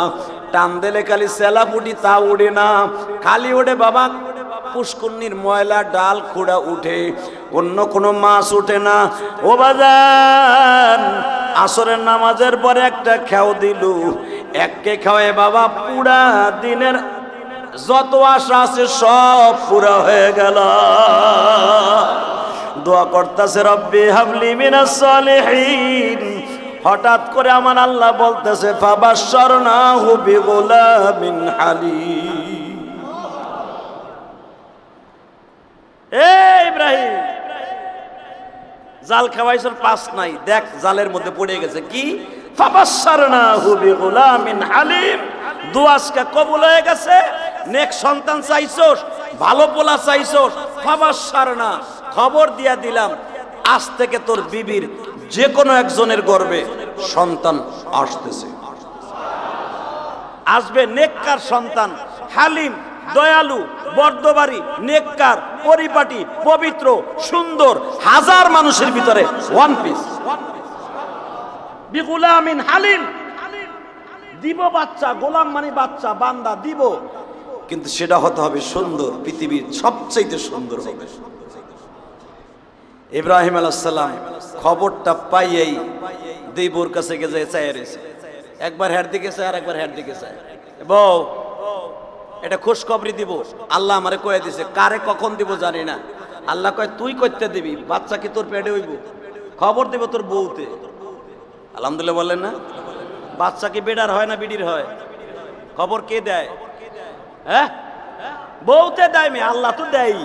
টান দিলে খালি সেলা ফুটি তা উড়ে না, খালি ওঠে বাবা পুষ্করণীর ময়লা ডাল খুঁড়া উঠে, অন্য কোনো মাছ উঠে না। ও বাজান আসরের নামাজের পরে একটা খেও দিল, এককে খাওয়ায় বাবা পুরা দিনের যত আশা আছে সব পুরা হয়ে গেল। দোয়া করতেছে রব্বি হাবলি মিনাস সলিহিন। হঠাৎ করে আমার আল্লাহ বলতেছে ফাবাশশারনাহু বিগুলামিন হালিম। এ ইব্রাহিম, জাল খাওয়াইছর পাস নাই, দেখ জালের মধ্যে পড়ে গেছে, কি ফাবাশশারনাহু বিগুলামিন হালিম। দুআজকে কবুল হয়ে গেছে, নেক্সট সন্তান চাইছস, ভালো পোলা চাইছস, ফাবাশশারনা খবর দিয়া দিলাম, আজ থেকে তোর বিবির যে কোনো একজনের গর্ভে সন্তান আসতেছে, আসবে নেককার সন্তান, হালিম, দয়ালু, বর্দবাড়ি, নেককার, পরিপাটি, পবিত্র, সুন্দর, হাজার মানুষের ভিতরে ওয়ান পিস। বিগুলামিন হালিম, দিব বাচ্চা, গোলাম মানে বাচ্চা, বান্দা দিব, কিন্তু সেটা হতে হবে সুন্দর, পৃথিবীর সবচেয়ে সুন্দর হবে। ইব্রাহিম আলাইহিস সালাম খবরটা পাইয়েই দুই বোর কাছে গিয়ে চায় রয়েছে, একবার হের দিকে চায় আর একবার হের দিকে চায়, বউ এটা খুশখবরি দিব, আল্লাহ আমারে কয়ে দিছে, কারে কখন দিব জানি না। আল্লাহ কয় তুই করতে দিবি, বাচ্চা কি তোর পেটে হইব? খবর দিব তোর বউতে। আলহামদুলিল্লাহ বললেন না? বাচ্চা কি বেডার হয় না বিডির হয়? খবর কে দেয়? হ্যাঁ, বউতে দেয়। মে আল্লাহ তো দেয়।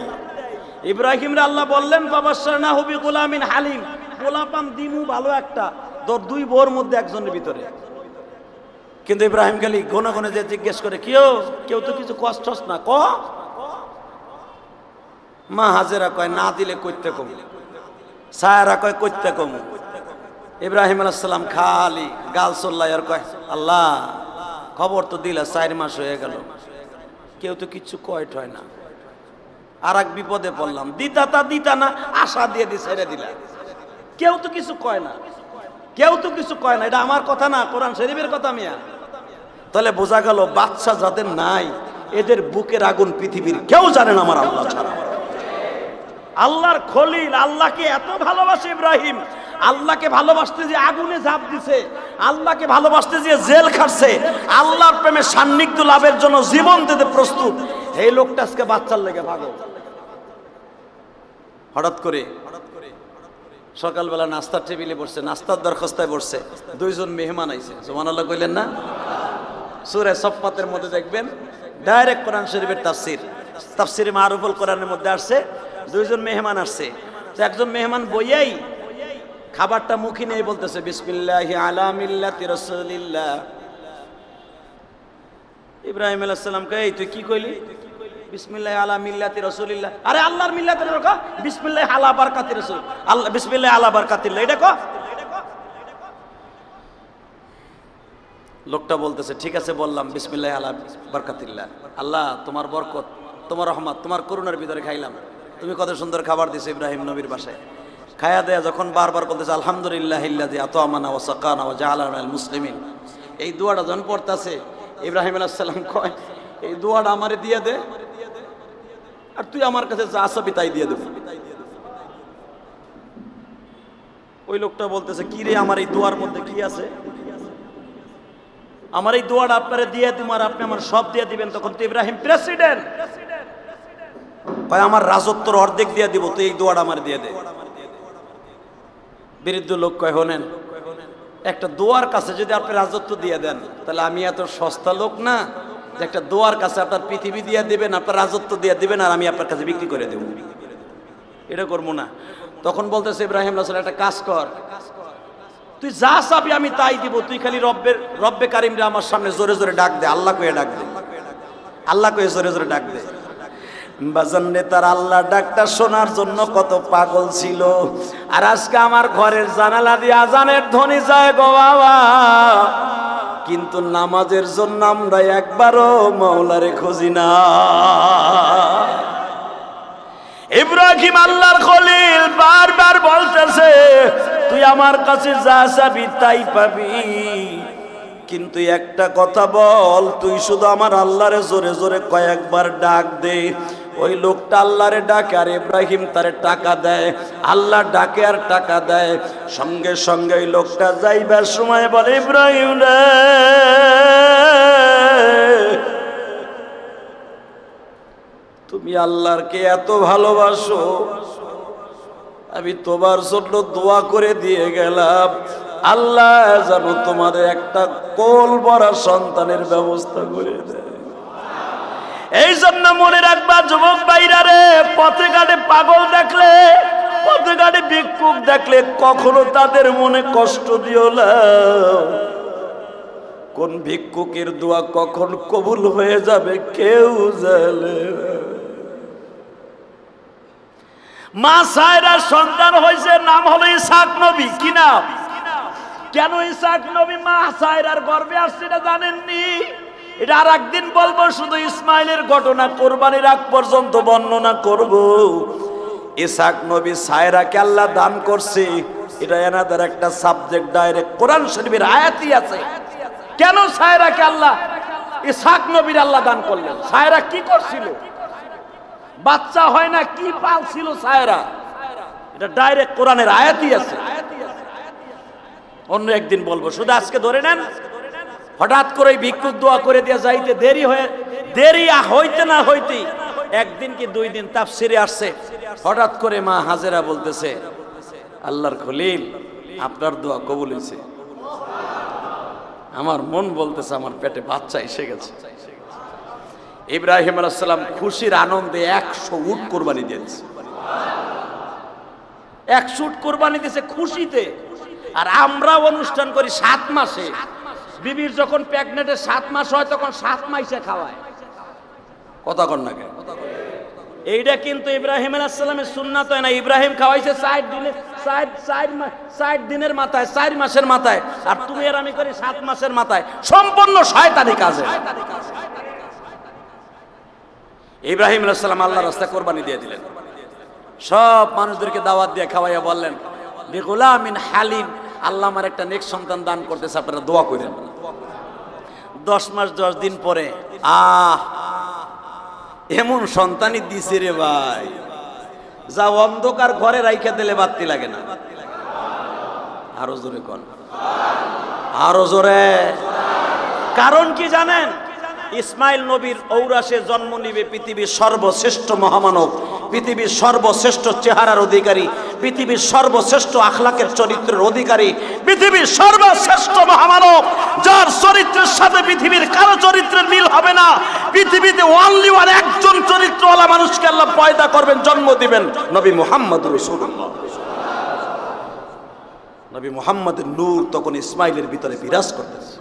ইব্রাহিমরে আল্লাহ বললেন ফাবাশশারনাহু বিগুলামিন হালিম, গোলাপান দিমু ভালো একটা, তোর দুই বউর মধ্যে একজনের ভিতরে। কিন্তু ইব্রাহিম খালি গনে গনে যে জিজ্ঞেস করে, কেউ তো কিছু কষ্ট না ক। মা হাজেরা কয় না দিলে কইতে কম, সায়রা কয় কইতে কম। ইব্রাহিম আলাইহিস সালাম খালি গাল চল্লাই আর কয়, আল্লাহ খবর তো দিলা, 4 মাস হয়ে গেল, কেউ তো কিছু কয় টয় না। আর এক বিপদে পড়লাম, দিতা না আশা দিয়ে ছেড়ে দিলা, কেউ তো কিছু কয় না, কেউ তো কিছু কয় না। এটা আমার কথা না, কোরআন শরীফের কথা মিয়া। তাহলে বোঝা গেল বাচ্চা যাদের নাই এদের বুকের আগুন পৃথিবীর কেউ জানে না আমার আল্লাহ ছাড়া। আল্লাহর খলিল, আল্লাহকে এত ভালোবাসে ইব্রাহিম, আল্লাহকে ভালোবাসতে যে আগুনে ঝাঁপ দিছে, আল্লাহকে ভালোবাসতে যে জেল খাটছে, আল্লাহর প্রেমে সান্নিধ্য লাভের জন্য জীবন দিতে প্রস্তুত, এই লোকটা আজকে বাচ্চার লেগে ভাগো। হঠাৎ করে সকালবেলা নাস্তার টেবিলে বসছে, নাস্তার দরখাস্তায় বসছে, দুইজন মেহমান আইছে। সুবহানাল্লাহ কইলেন না? সূরা সফফাতের মধ্যে দেখবেন ডাইরেক্ট কোরআন শরীফের তাফসীরে মারুফুল কোরআনের মধ্যে আসছে, দুইজন মেহমান আসছে। তো একজন মেহমান বইয়াই খাবারটা মুখে নিয়ে বলতেছে বিসমিল্লাহি আলা মিল্লাতি রাসূলিল্লাহ। ইব্রাহিম আলাইহিস সালাম কয়, এই তুই কি কইলি? বিসমিল্লাহি আলা মিল্লাতি রাসূলিল্লাহ। আরে আল্লাহর মিল্লাতের রকা, বিসমিল্লাহি আলা বারাকাতি রাসূল, আল্লাহ বিসমিল্লাহি আলা বারাকাতিল্লাহ, এটা কো। লোকটা বলতেছে ঠিক আছে বললাম বিসমিল্লাহি আলা বারাকাতিল্লাহ, আল্লাহ তোমার বরকত, তোমার রহমত, তোমার করুণার ভিতরে খাইলাম। তুমি কত সুন্দর খাবার দিছো ইব্রাহিম নবীর বাসায়। খায়া দেয়া যখন বারবার বলতেছে আলহামদুলিল্লাহিল্লাযী আত'আমানা ওয়া সাকানা ওয়া জাআলানা মিনাল মুসলিমিন, এই দোয়াটা যখন পড়তাছে ইব্রাহিম আলাইহিস সালাম কয়, এই দোয়াটা আমারে দিয়ে দে, আর তুই আমার কাছে যা চাবি তাই দিয়ে দেব। ওই লোকটা বলতেছে কি রে, আমার এই দোয়ার মধ্যে কি আছে? আমার এই দোয়াটা আপনারে দিয়ে দিব আর আপনি আমার সব দিয়ে দিবেন। তখন তো ইব্রাহিম প্রেসিডেন্ট, কয় আমার রাজত্বর অর্ধেক দিয়ে দিব, তুই এই দোয়াটা আমার দিয়ে দে। বিরুদ্ধ লোক কয়, হনেন একটা দোয়ার কাছে যদি আপনি রাজত্ব দিয়ে দেন, তাহলে আমি এত সস্তা লোক না যে একটা দোয়ার কাছে আপনার পৃথিবী দিয়ে দিবেন, আপনার রাজত্ব দিয়ে দিবেন, আর আমি আপনার কাছে বিক্রি করে দেব, এটা করবো না। তখন বলতেছে ইব্রাহিম রাসূল, একটা কাজ কর, তুই যা চাবি আমি তাই দিব, তুই খালি রব্বে কারিম রে আমার সামনে জোরে জোরে ডাক দে, আল্লাহ কয়ে ডাক দে, আল্লাহ কয়ে জোরে জোরে ডাক দে। বাজানরে তার আল্লাহ ডাকটা শোনার জন্য কত পাগল ছিল। আর আজকে আমার ঘরের জানালা দিয়ে আজানের ধ্বনি যায় গো বাবা, কিন্তু নামাজের জন্য আমরা একবারও মাওলারে খুঁজি না। ইব্রাহিম আল্লাহর খলিল বারবার বলতেছে তুই আমার কাছে যা চাবি তাই পাবি, কিন্তু একটা কথা বল, তুই শুধু আমার আল্লাহরে জোরে জোরে কয়েকবার ডাক দে। ওই লোকটা আল্লাহরে ডাকে আর ইব্রাহিম তারে টাকা দেয়, আল্লাহ ডাকে আর টাকা দেয়। সঙ্গে সঙ্গে ওই লোকটা যাইবার সময় বলে, ইব্রাহিম রে তুমি আল্লাহরকে এত ভালোবাসো, আমি তোমার জন্য দোয়া করে দিয়ে গেলাম, আল্লাহ যেন তোমার একটা কোল ভরা সন্তানের ব্যবস্থা করে দেয়। এই জন্য মনে রাখবা যুবক ভাইরা রে, পথে ঘাটে পাগল দেখলে, পথে ঘাটে ভিক্ষুক দেখলে কখনো তাদের মনে কষ্ট দিও না। কোন ভিক্ষুকের দোয়া কখন কবুল হয়ে যাবে কেউ জানে না। মা সায়রার সন্তান হয়েছে, নাম হলো ইসহাক নবী। কি নাম? কেন ইসহাক নবী মা সায়রার গর্ভে আসছে এটা জানেননি? এটা আর একদিন বলবো, শুধু ইসমাইলের ঘটনা কোরবানির আগ পর্যন্ত বর্ণনা করব। ইসহাক নবী সায়রাকে আল্লাহ দান করছে, এটা এনাদের একটা সাবজেক্ট, ডাইরেক্ট কোরআন শরীফের আয়াতই আছে। কেন সায়রাকে আল্লাহ, ইসহাক নবীর আল্লাহ দান করলেন? সায়রা কি করছিল? বাচ্চা হয় না, কি পালছিল সায়রা? এটা ডাইরেক্ট কোরআনের আয়াতই আছে। অন্য একদিন বলবো, শুধু আজকে ধরে নেন। হঠাৎ করে ভিক্ষুক দোয়া করে দিয়ে যাইতে দেরি হইতে না হইতে একদিন কি দুই দিন তাফসিরে আসছে, হঠাৎ করে মা হাজেরা বলতেছে, আল্লাহর খলিল আপনার দোয়া কবুল হয়েছে। আমার মন বলতেছে আমার পেটে বাচ্চা এসে গেছে। ইব্রাহিম আলাইহিস সালাম খুশির আনন্দে 100 উট কোরবানি দিয়েছে। 100 উট কোরবানি দিয়েছে খুশিতে। আর আমরা অনুষ্ঠান করি 7 মাসে। বিবির যখন প্রেগনেন্টে 7 মাস হয় তখন 7 মাসে খাওয়ায়। কথা কন না কেন? এইটা কিন্তু ইব্রাহিম আলাইহিস সালামের সুন্নাত হয় না। ইব্রাহিম খাওয়াইছে 60 দিনের মাথায়, 4 মাসের মাথায়, আর তুমি আর আমি করি 7 মাসের মাথায়। সম্পূর্ণ শয়তানি কাজে। ইব্রাহিম আলাইহিস সালাম আল্লাহর রাস্তায় কোরবানি দিয়ে দিলেন। সব মানুষদেরকে দাওয়াত দিয়ে খাওয়াইয়া বললেন, বিগুলামিন হালিম, আল্লাহ আমার একটা নেক সন্তান দান করতেছে, আপনারা দোয়া করেন। 10 মাস 10 দিন পরে এমন সন্তানই দিছে রে ভাই, যা অন্ধকার ঘরে রাইখা দিলে বাতি লাগে না। আরো জোরে কোন, আরো জোরে। কারণ কি জানেন? ইসমাইল নবীর ঔরাসে জন্ম নিবে পৃথিবীর সর্বশ্রেষ্ঠ মহামানব, পৃথিবীর সর্বশ্রেষ্ঠ চেহারার অধিকারী, পৃথিবীর সর্বশ্রেষ্ঠ আখলাকের চরিত্রের অধিকারী, পৃথিবীর সর্বশ্রেষ্ঠ মহামানব, যার চরিত্রের সাথে পৃথিবীর কারো চরিত্রের মিল হবে না। পৃথিবীতে ওয়ানলি ওয়ান একজন চরিত্রওয়ালা মানুষকে আল্লাহ পয়দা করবেন, জন্ম দিবেন, নবী মুহাম্মদ রাসূলুল্লাহ। নবী মুহাম্মদের নূর তখন ইসমাইলের ভিতরে বিরাজ করতেছে।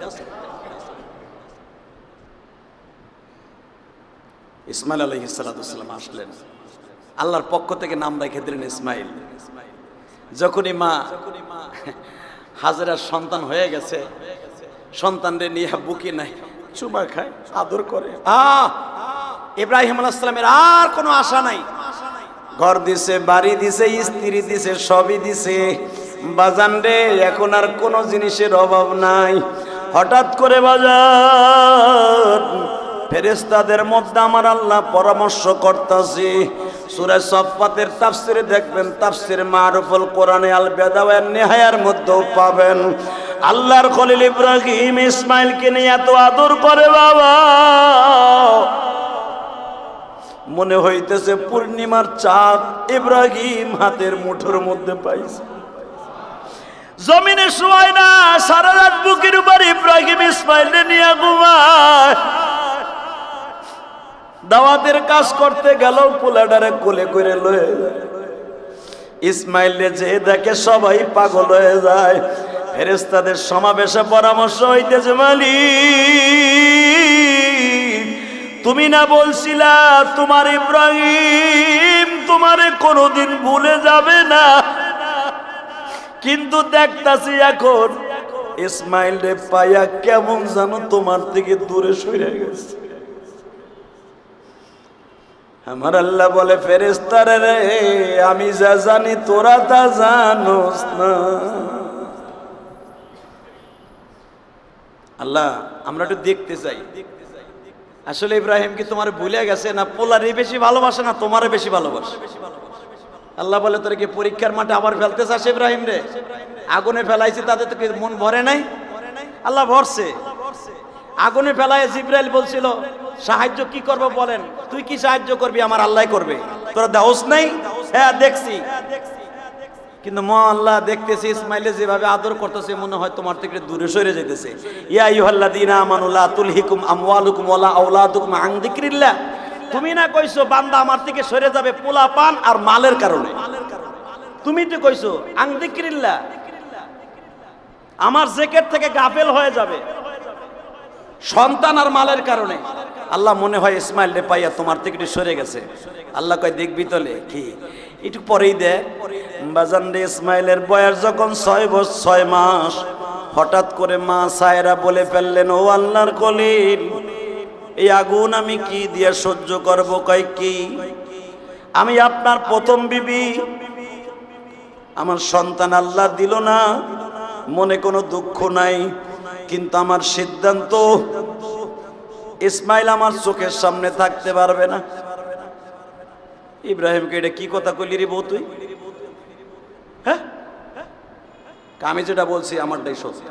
ইসমাইল আলাইহিস সালাম আসলেন, আল্লাহর পক্ষ থেকে নাম রেখে দিলেন ইসমাইল। যখনই মা হাজেরার সন্তান হয়ে গেছে, সন্তানরে নিয়ে বুকে নাই, চুমা খায়, আদর করে। ইব্রাহিম আলাইহিস সালামের আর কোনো আশা নাই। ঘর দিছে, বাড়ি দিছে, স্ত্রী দিছে, সবই দিছে। বাজান রে, এখন আর কোনো জিনিসের অভাব নাই। হঠাৎ করে বাজার ফেরেশতাদের মধ্যে আমার আল্লাহ পরামর্শ করতেছি। সূরা সাফফাতের তাফসিরে দেখবেন, তাফসির মারুফুল কোরআনে আল বেদা ওয়ান নিহায়ার মধ্যেও পাবেন। আল্লাহর খলিল ইব্রাহিম ইসমাইলকে নিয়ে এত আদর করে বাবা, মনে হইতেছে পূর্ণিমার চাঁদ ইব্রাহিম হাতের মুঠোর মধ্যে পাইছে। জমিনে শোয় না, সারা রাত বুকের উপর ইব্রাহিম ইসমাইলকে নিয়ে ঘুমায়। দাওয়াতের কাজ করতে গেল, পোলাডারে কোলে করে লয়ে যায়। ইসমাইলে যে দেখে সবাই পাগল হয়ে যায়। ফেরেশতাদের সমাবেশে পরামর্শ হইতেছে, মালিক তুমি না বলছিলা তোমার ইব্রাহিম তোমারে কোনোদিন ভুলে যাবে না, কিন্তু দেখতাছি এখন ইসমাইল রে পাইয়া কেমন জানো তোমার থেকে দূরে সরে গেছে। আমার আল্লাহ বলে, ফেরেশতারা রে, আমি যা জানি তোরা তা জানোস না। আল্লাহ আমরা একটু দেখতে চাই, আসলে ইব্রাহিম কি তোমার ভুলে গেছে, না পোলারে বেশি ভালোবাসে, না তোমারে বেশি ভালোবাসে? আল্লাহ বলে, তোর কি পরীক্ষার মাঠে আবার ফেলতে চাস ইব্রাহিম রে? আগুনে ফেলাইছি, তাদের তো মন ভরে নাই? আল্লাহ ভরছে। আগুনে ফেলায় জিবরাইল বলছিল, সাহায্য কি করব বলেন? তুই কি সাহায্য করবি? আমার আল্লাহ করবে। তোরা দাওস নাই? হ্যাঁ দেখছি, কিন্তু আল্লাহ দেখতেছি ইসমাইলে যেভাবে আদর করতেছে, মনে হয় তোমার থেকে দূরে সরে যেতেছে। ইয়া আইয়ুহাল্লাযীনা আমানু লা তুলহিকুম আমওয়ালুকুম ওয়ালা আওলাদুকুম আন যিকরিল্লাহ। তুমি না কইছো বান্দা আমার থেকে সরে যাবে পোলা পান আর মালের কারণে? তুমি তো কইছো আন যিকরিল্লাহ, আমার জিকির থেকে গাফেল হয়ে যাবে সন্তান আর মালের কারণে। আল্লাহ মনে হয় ইসমাইল রে পাইয়া তোমার থেকে একটু সরে গেছে। আল্লাহ কয়, দেখবি তলে কি একটু পরেই দেখ। বাজান রে, ইসমাইলের বয়স যখন 6 মাস, হঠাৎ করে মা সায়রা বলে ফেললেন, ও আল্লাহর খলিল, এই আগুন আমি কি দিয়ে সহ্য করব? কয় কি? আমি আপনার প্রথম বিবি, আমার সন্তান আল্লাহ দিল না, মনে কোনো দুঃখ নাই, কিন্তু আমার সিদ্ধান্ত ইসমাইল আমার চোখের সামনে থাকতে পারবে না। ইব্রাহিমকে এটা কি কথা কইলি রে বউ তুই? হ্যাঁ, আমি যেটা বলছি আমারটাই সত্য।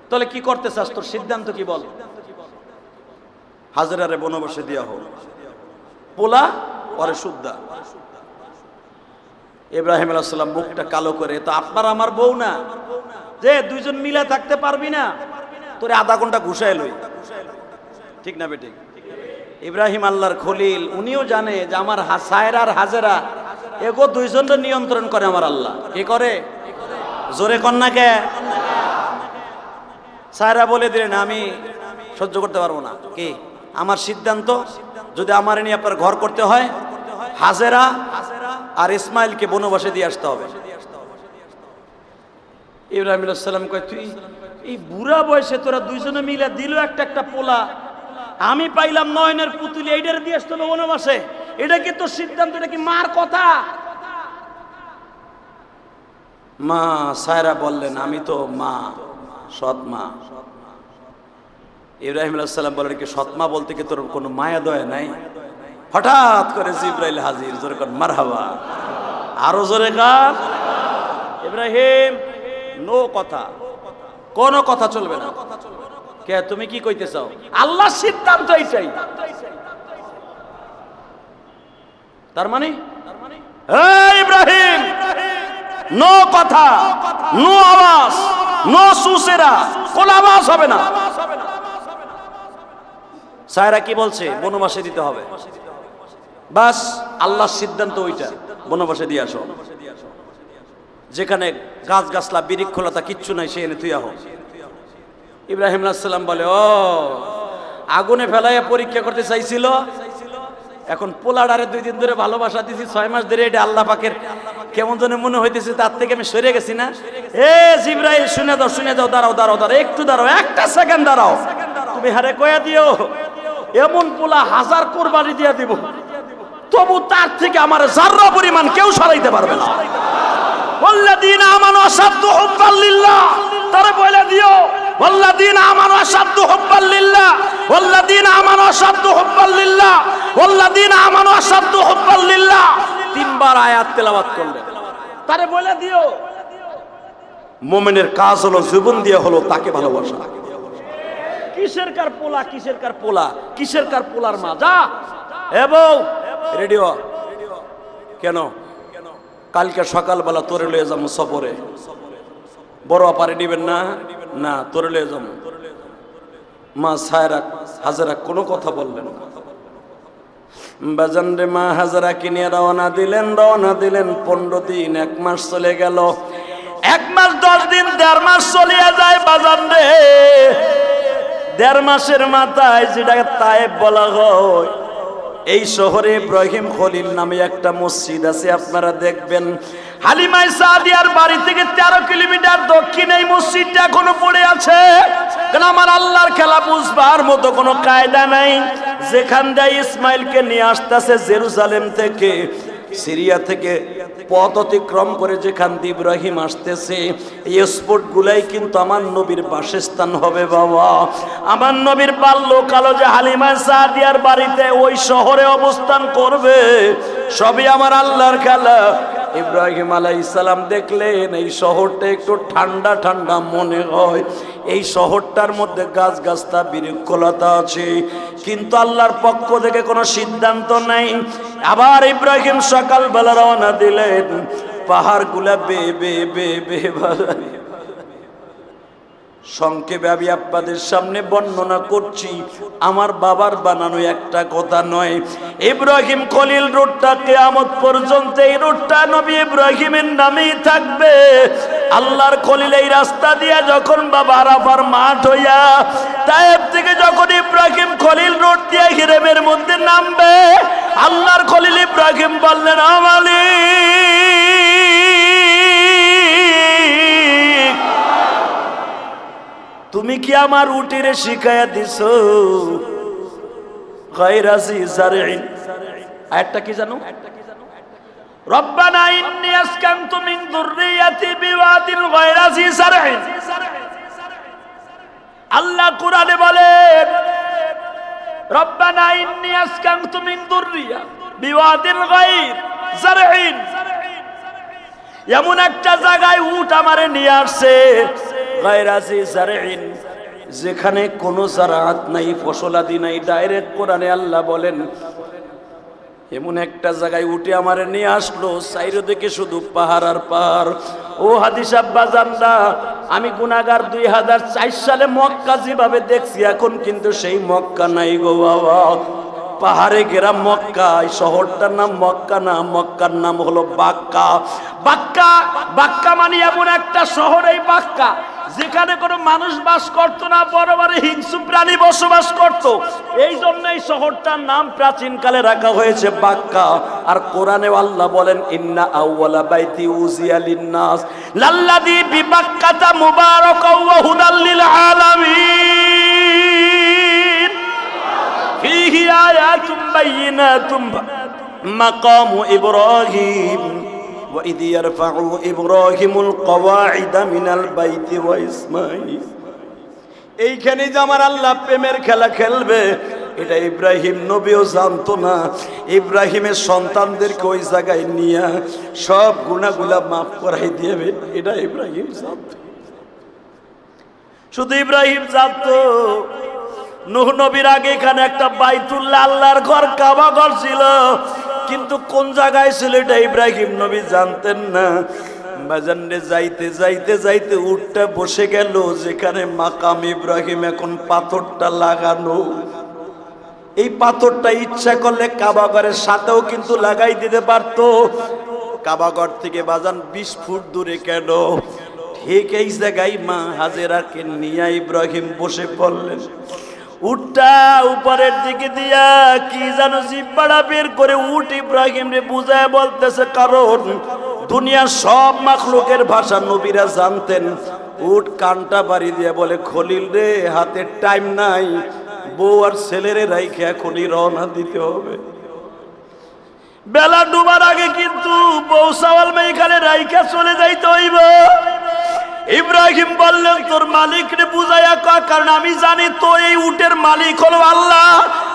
তাহলে কি করতে চাস? তোর সিদ্ধান্ত কি বল? হাজেরারে বনবাসে দেওয়া হোক, পোলা পরে সুদ্দা। ইব্রাহিম আলাইহিস সালাম মুখটা কালো করে, তো আপনার আমার বউ না যে দুইজন মিলে থাকতে পারবি না? তোরে আধা ঘন্টা ঘুষাই লই, ঠিক না বেটি? ইব্রাহিম আল্লাহর খলিল, উনিও জানে যে আমার সায়রা আর হাজেরা এগো দুইজনকে নিয়ন্ত্রণ করে আমার আল্লাহ। কে করে? জোরে কন্যাকে। সায়রা বলে দিলেন, আমি সহ্য করতে পারবো না। কি আমার সিদ্ধান্ত? যদি আমার নিয়ে আপনার ঘর করতে হয়, হাজেরা আর ইসমাইলকে বনবাসে দিয়ে আসতে হবে। ইব্রাহিম আলাইহিস সালাম কয়, তুই এই বুড়া বয়সে তোরা দুইজনে মিলে দিল একটা পোলা, আমি পাইলাম নয়নের পুতুলি, এইটারে দিয়ে আসতে হবে বনবাসে? এটা কি তোর সিদ্ধান্ত? এটা কি মার কথা? মা সায়রা বললেন, আমি তো মা, সৎ মা। ইব্রাহিম আলাইহিস সালাম বলেন, কি সৎ মা বলতে কি তোর কোনো মায়া দয়া নাই? হঠাৎ করে জিবরাইল হাজির। জোরে কর মারহাবা, আরো জোরে কর। ইব্রাহিম নো কথা, কোনো কথা চলবে না। কে তুমি কি কইতে চাও? আল্লাহর সিদ্ধান্ত এইটাই। তার মানে ইব্রাহিম, নো কথা, নো আওয়াজ, নো সুসেরা, কোন আওয়াজ হবে না। সায়রা কি বলছে? বনবাসে দিতে হবে। বাস আল্লাহর সিদ্ধান্ত ওইটা, বনবাসে দিয়ে আসো। যেখানে গাছ গাছলা বিরিক্ষলতা কিচ্ছু নাই সে এনে তুই আহ। ইব্রাহিম আলাইহিস সালাম বলে, ও আগুনে ফেলাইয়া পরীক্ষা করতে চাইছিল, এখন পোলাডারে 2 দিন ধরে ভালোবাসা দিছি, 6 মাস ধরে, এটা আল্লাহ পাকের কেমন যেন মনে হইতেছে, তার থেকে আমি সরে গেছি না। এ জিবরাইল শুনে দাও, শুনে দাও, দাঁড়াও দাঁড়াও দাঁড়াও, একটু দাঁড়াও, একটা সেকেন্ড দাঁড়াও, তুমি হারে কয়া দিও এমন পোলা 1000 কোরবানি দিয়া দিব, তবু তার থেকে আমার যাররা পরিমাণ কেউ সরাইতে পারবে না। ওয়াল্লাযীনা আমানু আশাদ্দু হুব্বান লিল্লাহ, তারে বলে দিও ওয়াল্লাযীনা আমানু আশাদ্দু হুব্বান লিল্লাহ, ওয়াল্লাযীনা আমানু আশাদ্দু হুব্বান লিল্লাহ, ওয়াল্লাযীনা আমানু আশাদ্দু হুব্বান লিল্লাহ। 3 বার আয়াত তেলাওয়াত করলেন। তারে বলে দিও মুমিনের কাজ হলো জীবন দিয়ে হলো তাকে ভালোবাসা। কিসের কার পোলা, কিসের কার পোলা, কিসের কার পোলার মা, যা এবং রেডিও কেন কালকে সকালবেলা তোরে লয়ে যাবো সফরে, বড় আপারে নিবেন না, না তোরে লয়ে যাবো। মা সায়রা হাজেরা কোনো কথা বললেন না। বাজান রে, মা হাজেরা কিনে রওনা দিলেন, রওনা দিলেন। 15 দিন, 1 মাস চলে গেল। 1 মাস 10 দিন, 1.5 মাস চলিয়া যায় বাজান রে। 1.5 মাসের মাথায় যেটাকে তায়েব বলা হয়, এই শহরে ইব্রাহিম খলিল নামে একটা মসজিদ আছে, আপনারা দেখবেন। হালিমা সাদিয়ার বাড়ি থেকে 13 কিলোমিটার দক্ষিণে এই মসজিদটা এখনো পড়ে আছে। কারণ আমার আল্লাহর খেলা বুঝবার মতো কোনো কায়দা নাই। যেখান দিয়ে ইসমাইলকে নিয়ে আসতেছে জেরুজালেম থেকে, সিরিয়া থেকে পথ অতিক্রম করে যেখান দিয়ে ইব্রাহিম আসতেছে, এই স্পট গুলাই কিন্তু আমার নবীর বাসস্থান হবে বাবা। আমার নবীর বাল্যকাল যে হালিমা সাদিয়ার বাড়িতে ওই শহরে অবস্থান করবে, সবই আমার আল্লাহর খেলা। ইব্রাহিম আলাইহিস সালাম দেখলেন এই শহরটা একটু ঠান্ডা ঠান্ডা মনে হয়, এই শহরটার মধ্যে গাছ গাছটা বিরক্ষলতা আছে, কিন্তু আল্লাহর পক্ষ থেকে কোনো সিদ্ধান্ত নাই। আবার ইব্রাহিম সকালবেলা রওনা দিলেন, পাহাড়গুলা বে বে বে বে। সংক্ষেপে আমি আপনাদের সামনে বর্ণনা করছি, আমার বাবার বানানো একটা কথা নয়। ইব্রাহিম খলিল রোডটা কিয়ামত পর্যন্ত এই রোডটা নবী ইব্রাহিমের নামেই থাকবে। আল্লাহর খলিল এই রাস্তা দিয়ে যখন বাবা আরাফার মাঠ হইয়া তায়েব থেকে যখন ইব্রাহিম খলিল রোড দিয়ে হিরেমের মধ্যে নামবে, আল্লাহর খলিল ইব্রাহিম বললেন, আমালি তুমি কি আমার উটিরে শিখায়া দিছো গায়রাজি জারইন। আয়াতটা কি জানো? রব্বানা ইন্নী আসকানতু মিন যুররিয়াতি বিওয়াদিন গায়রাজি জারইন। আল্লাহ কোরআনে বলেন, রব্বানা ইন্নী আসকানতু মিন যুররিয়া বিওয়াদিন গায়র জারইন। এমন একটা জায়গায় উট আমারে নিয়ে আসছে, গায়রাজি জারইন, যেখানে কোনো জারাত নাই, ফসলাদি নাই। ডাইরেক্ট কোরআনে আল্লাহ বলেন, এমন একটা জায়গায় উঠে আমারে নিয়ে আসলো, চারিদিকে শুধু পাহাড় আর পাহাড়। ও হাদিস আব্বা জানদা, আমি গুনাহগার 2004 সালে মক্কা যেভাবে দেখছি, এখন কিন্তু সেই মক্কা নাই গো বাবা। পাহাড়ে ঘেরা মক্কা, এই শহরটার নাম মক্কা না, মক্কার নাম হলো বাক্কা। বাক্কা, বাক্কা মানে এমন একটা শহর, এই বাক্কা যেখানে কোনো মানুষ বাস করতো না, বড় বড় হিংস্র প্রাণী বসবাস করত। এই জন্য এই শহরটার নাম প্রাচীনকালে রাখা হয়েছে বাক্কা। আর কোরআনে আল্লাহ বলেন, ইন্না আউওয়ালা বাইতি উযিয়া লিন-নাস লাল্লাযী বিবাক্কাতা মুবারাকাও ওয়া হুদাল লিল আলামিন ফীহি আয়াতুম বাইয়িনাতুম মাকামু ইব্রাহিম وَإِذْ يَرْفَعُ إِبْرَاهِيمُ الْقَوَاعِدَ مِنَ الْبَيْتِ وَإِسْمَاعِيلُ। এইখানে যে আমার আল্লাহ প্রেমের খেলা খেলবে, এটা ইব্রাহিম নবীও জানতো না। ইব্রাহিমের সন্তানদেরকে ওই জায়গায় নিয়ে সব গুনাহগুলা মাফ করাই দিবে, এটা ইব্রাহিম জানতো। শুধু ইব্রাহিম জানতো নূহ নবীর আগে এখানে একটা বাইতুল্লাহ আল্লাহর ঘর কাবা ঘর ছিল, কিন্তু কোন জায়গায় ছিল এটা ইব্রাহিম নবী জানতেন না। বাজানে যাইতে যাইতে যাইতে উটটা বসে গেল যেখানে মাকাম ইব্রাহিম, এখন পাথরটা লাগানো। এই পাথরটা ইচ্ছা করলে কাবা ঘরের সাথেও কিন্তু লাগাই দিতে পারতো। কাবা ঘর থেকে বাজান 20 ফুট দূরে কেন, ঠিক এই জায়গায় মা হাজেরাকে নিয়ে ইব্রাহিম বসে পড়লেন। উটটা উপরের দিকে দিয়া কি যেন জিব্বাটা বের করে উট ইব্রাহিম রে বুঝায় বলতেছে, কারণ দুনিয়ার সব মাখলুকের ভাষা নবীরা জানতেন। উট কানটা বাড়ি দিয়া বলে, খলিল রে হাতে টাইম নাই, বউ আর ছেলেরে রাইখে এখনই রওনা দিতে হবে। বেলা ডুবার আগে কিন্তু বউ সাওয়াল মেয়েখানে রাইখা চলে যাইতে হইব। ইব্রাহিম বললেন, তোর মালিক রে বুঝাইয়া কয়, কারণ আমি জানি তো এই উটের মালিক হলো আল্লাহ,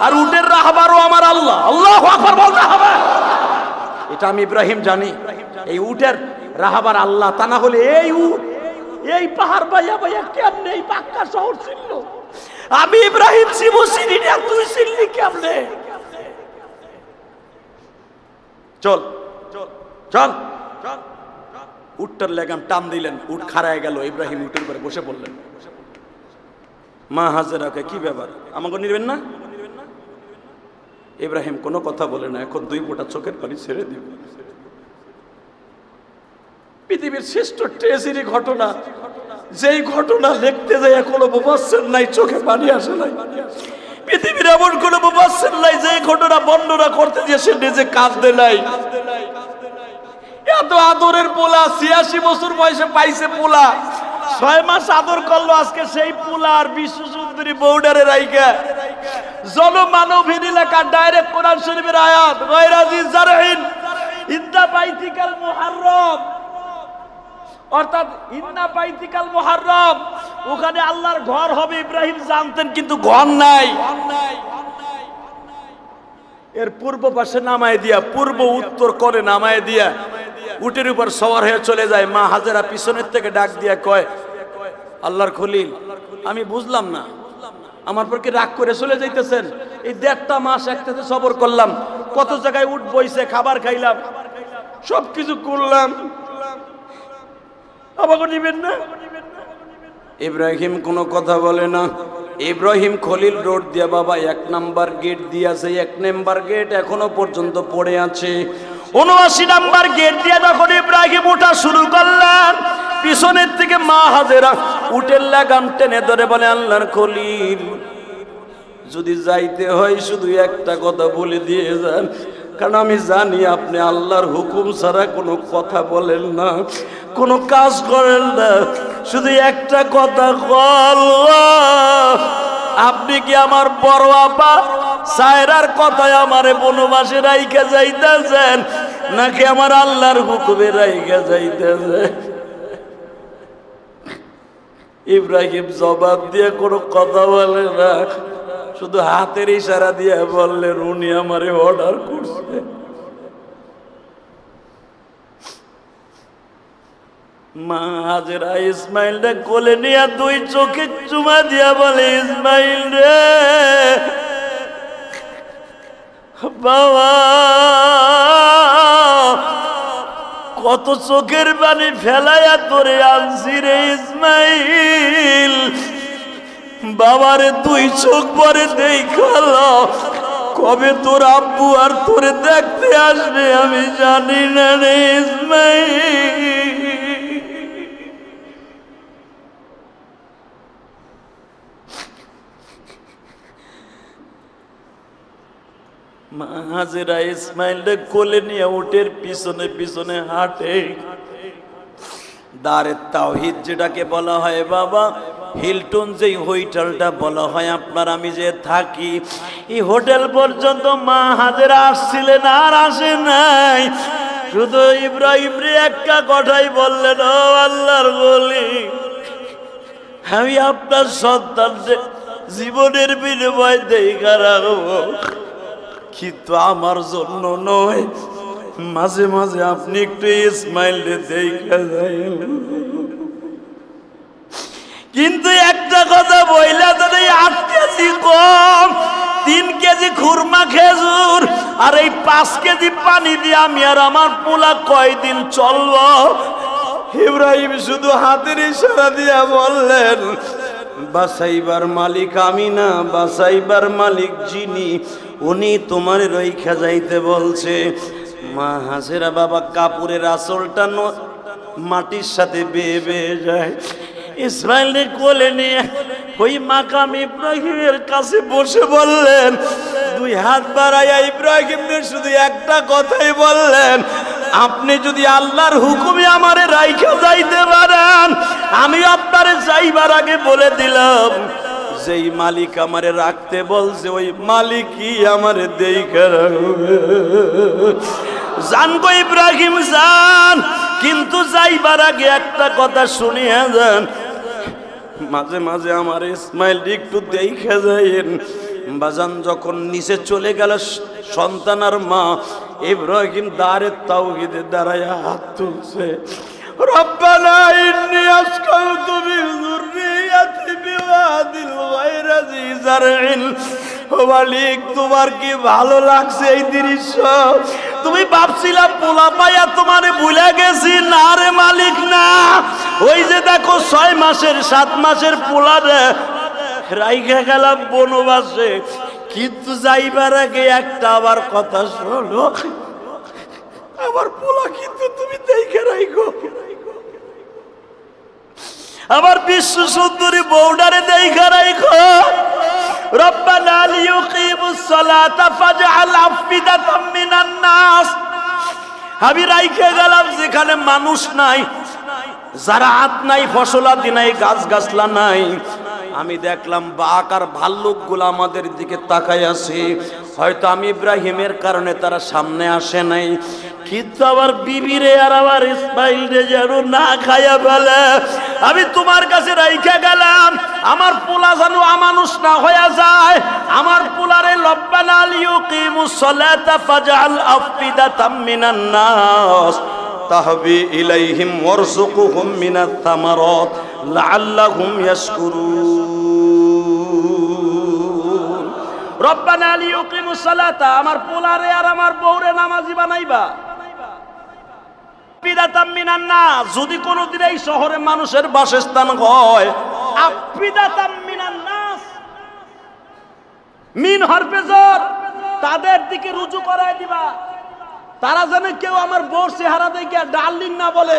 আর উটের রাহবারও আমার আল্লাহ। আল্লাহু আকবার বলতে হবে, এটা আমি ইব্রাহিম জানি। এই উটের রাহবার আল্লাহ, তা না হলে এই উট এই পাহাড় বাইয়া বাইয়া কেমনে এই পাক্কা শহর ছিল? আমি ইব্রাহিম চিবু চিনি না, তুই চিনলি কেমনে? চল চল চল। উটটার লেগাম টান দিলেন, উট খাড়ায় গেল। ইব্রাহিম উটের উপরে বসে পড়লেন। মা হাজেরাকে, কি ব্যাপার, আমাকে নিবেন না? ইব্রাহিম কোনো কথা বলে না, এখন 2 ফোঁটা চোখের পানি ছেড়ে দিব। পৃথিবীর শ্রেষ্ঠ ট্রেজেডি ঘটনা, যেই ঘটনা লিখতে যায় কোনো মুফাসসির নাই, চোখে পানি আসে নাই। পৃথিবীর এমন কোনো মুফাসসির নাই যে ঘটনা বর্ণনা করতে গিয়ে সে নিজে কাঁদতে নাই। এত আদরের পোলা, 86 বছর বয়সে পাইছে পোলা, 6 মাস আদর করলো, আজকে সেই পোলা আর বিশ্ব সুন্দরী বউডারে রাইখা জনমানবহীন এলাকা ডাইরেক্ট কোরআন শরীফের আয়াত, গায়রাজি জারহিন ইন্না বাইতিকাল মুহাররম, অর্থাৎ ইন্না বাইতিকাল মুহাররম, ওখানে আল্লাহর ঘর হবে। ইব্রাহিম জানতেন, কিন্তু ঘর নাই। এর পূর্ব পাশে নামায় দিয়া, পূর্ব উত্তর করে নামায় দিয়া উটের উপর সওয়ার হয়ে চলে যায়। মা হাজেরা পিছনের থেকে ডাক দিয়া কয়, আল্লাহর খলিল, আমি বুঝলাম না, আমার পর কি রাগ করে চলে যাইতেছেন? এই 1.5 মাস একসাথে সবর করলাম, কত জায়গায় উট বইছে, খাবার খাইলাম, সবকিছু করলাম, আমাকে নিবেন না? ইব্রাহিম কোনো কথা বলে না। ইব্রাহিম খলিল রোড দিয়া বাবা 1 নাম্বার গেট দিয়েছে। 1 নাম্বার গেট এখনো পর্যন্ত পড়ে আছে। 79 নাম্বার গেট দিয়ে যখন ইব্রাহিম ওঠা শুরু করলেন, পিছনের থেকে মা হাজেরা উটের লাগাম টেনে ধরে বলে, আল্লাহর খলিল, যদি যাইতে হয় শুধু একটা কথা বলে দিয়ে যান, কারণ আমি জানি আপনি আল্লাহর হুকুম ছাড়া কোনো কথা বলেন না, কোনো কাজ করেন না। শুধু একটা কথা বল, আপনি কি আমার বড় আপা সায়রার কথায় আমারে বনবাসে রাইখা যাইতেছেন, নাকি আমার আল্লাহর হুকুমে রাইখা যাইতেছেন? ইব্রাহিম জবাব দিয়ে কোনো কথা বলে না, শুধু হাতের ইশারা দিয়ে বললেন, উনি আমারে অর্ডার করছে। মা হাজেরা ইসমাইলটা কোলে নিয়ে 2 চোখে চুমা দিয়া বলে, ইসমাইল রে বাবা, কত চোখের পানি ফেলাইয়া তোরে আনছি রে ইসমাইল, বাবারে 2 চোখ পরে দেখালো, কবে তোর আব্বু আর তোরে দেখতে আসবে আমি জানি না রে ইসমাইল। মা হাজেরা ইসমাইলকে কোলে নিয়ে উটের পিছনে পিছনে হাঁটে। দারে তাওহীদ যেটাকে বলা হয় বাবা, হিলটন যেই হোটেলটা বলা হয় আপনার আমি যে থাকি, এই হোটেল পর্যন্ত মা হাজেরা আসছিলেন, আর আসে নাই। শুধু ইব্রাহিম রে একটা কথাই বললেন, ও আল্লাহর ওলি, আমি আপনার সন্তানদের জীবনের বিনিময় দেখা রাখবো, কিন্তু আমার জন্য নয়, মাঝে মাঝে আপনি একটু ইসমাইল রে দেখা যায়। কিন্তু কিন্তু একটা কথা বইলা তো 8 কেজি কম, 3 কেজি খুরমা খেজুর আর এই 5 কেজি পানি দিয়ে আমি আর আমার পোলা কয়দিন চলবো? ইব্রাহিম শুধু হাতের ইশারা দিয়া বললেন, বাসাইবার মালিক আমি না, বাসাইবার মালিক যিনি, উনি তোমার রইখা যাইতে বলছে। মা হাজেরা বাবা কাপড়ের আঁচলটা মাটির সাথে বেয়ে বেয়ে যায়। ইসমাইলের কোলে নিয়ে ওই মাকাম ইব্রাহিমের কাছে বসে বললেন, 2 হাত বাড়াইয়া ইব্রাহিমের শুধু একটা কথাই বললেন, আপনি যদি আল্লাহর হুকুমে আমারে রাইখা যাইতে পারেন, আমি আপনারে যাইবার আগে বলে দিলাম, যেই মালিক আমারে রাখতে বলছে ওই মালিকই আমারে দেইখা রাখবে। জান গো ইব্রাহিম জান, কিন্তু যাইবার আগে একটা কথা শুনিয়া যান, মাঝে মাঝে আমার ইসমাইল একটু দেইখা যাইন। বাজান যখন নিচে চলে গেল সন্তান আর মা, ইব্রাহিম দাঁড়ে তাওহীদে দাঁড়ায়া হাত তুলছে, রব্বানা ইন্নী আসকাউতু বিযুররিয়াতি বিওয়াদিল গায়রা জি জারইন। ও মালিক, তোমার কি ভালো লাগছে এই দৃশ্য? তুমি ভাবছিলা পোলা পাইয়া তোমারে ভুলে গেছি? না রে মালিক না, ওই যে দেখো 6 মাসের 7 মাসের পোলারে রাইখা গেলাম বনবাসে, কিন্তু যাইবার আগে একটা আবার কথা শোনো, আমার পোলা কিন্তু তুমি দেখে রাইখো, আমার বিশ্ব সুন্দরী বউডারে দেখে রাইখো। রব্বানা লিইয়ুকিমুস সালাতা ফাজআল আফিদাতাম মিনান নাস। আমি রাইখে গেলাম যেখানে মানুষ নাই, জারাত নাই, ফসলাদি নাই, গাছ গাছলা নাই। আমি দেখলাম বাঘ আর ভাল্লুকগুলো আমাদের দিকে তাকায় আছে। হয়তো আমি ইব্রাহিমের কারণে তারা সামনে আসে নাই, কিন্তু আমার বিবিরে আর আমার ইসমাইলরে যেন না খাইয়া ফেলে। আমি তোমার কাছে রাইখা গেলাম, আমার পোলা যেন আমানুষ না হয়ে যায়। আমার পোলারে রব্বানা লিইয়ুকিমুস সালাতা ফাজআল আফিদাতাম মিনান নাস তাহবি ইলাইহিম ওয়ারযুকহুম মিনাত থামারাত লাআল্লাহুম ইয়াশকুরুন। রব্বানা লিইয়ুকিমুস সালাতা, আমার পোলারে আর আমার বউরে নামাজি বানাইবা। আফিদাতাম মিনান নাস, যদি কোনোদিন এই শহরে মানুষের বাসস্থান হয়, আফিদাতাম মিনান নাস, মিন হরফে জর, তাদের দিকে রুজু করায় দিবা। তারা যেন কেউ আমার বউর চেহারা দেখে ডার্লিং না বলে,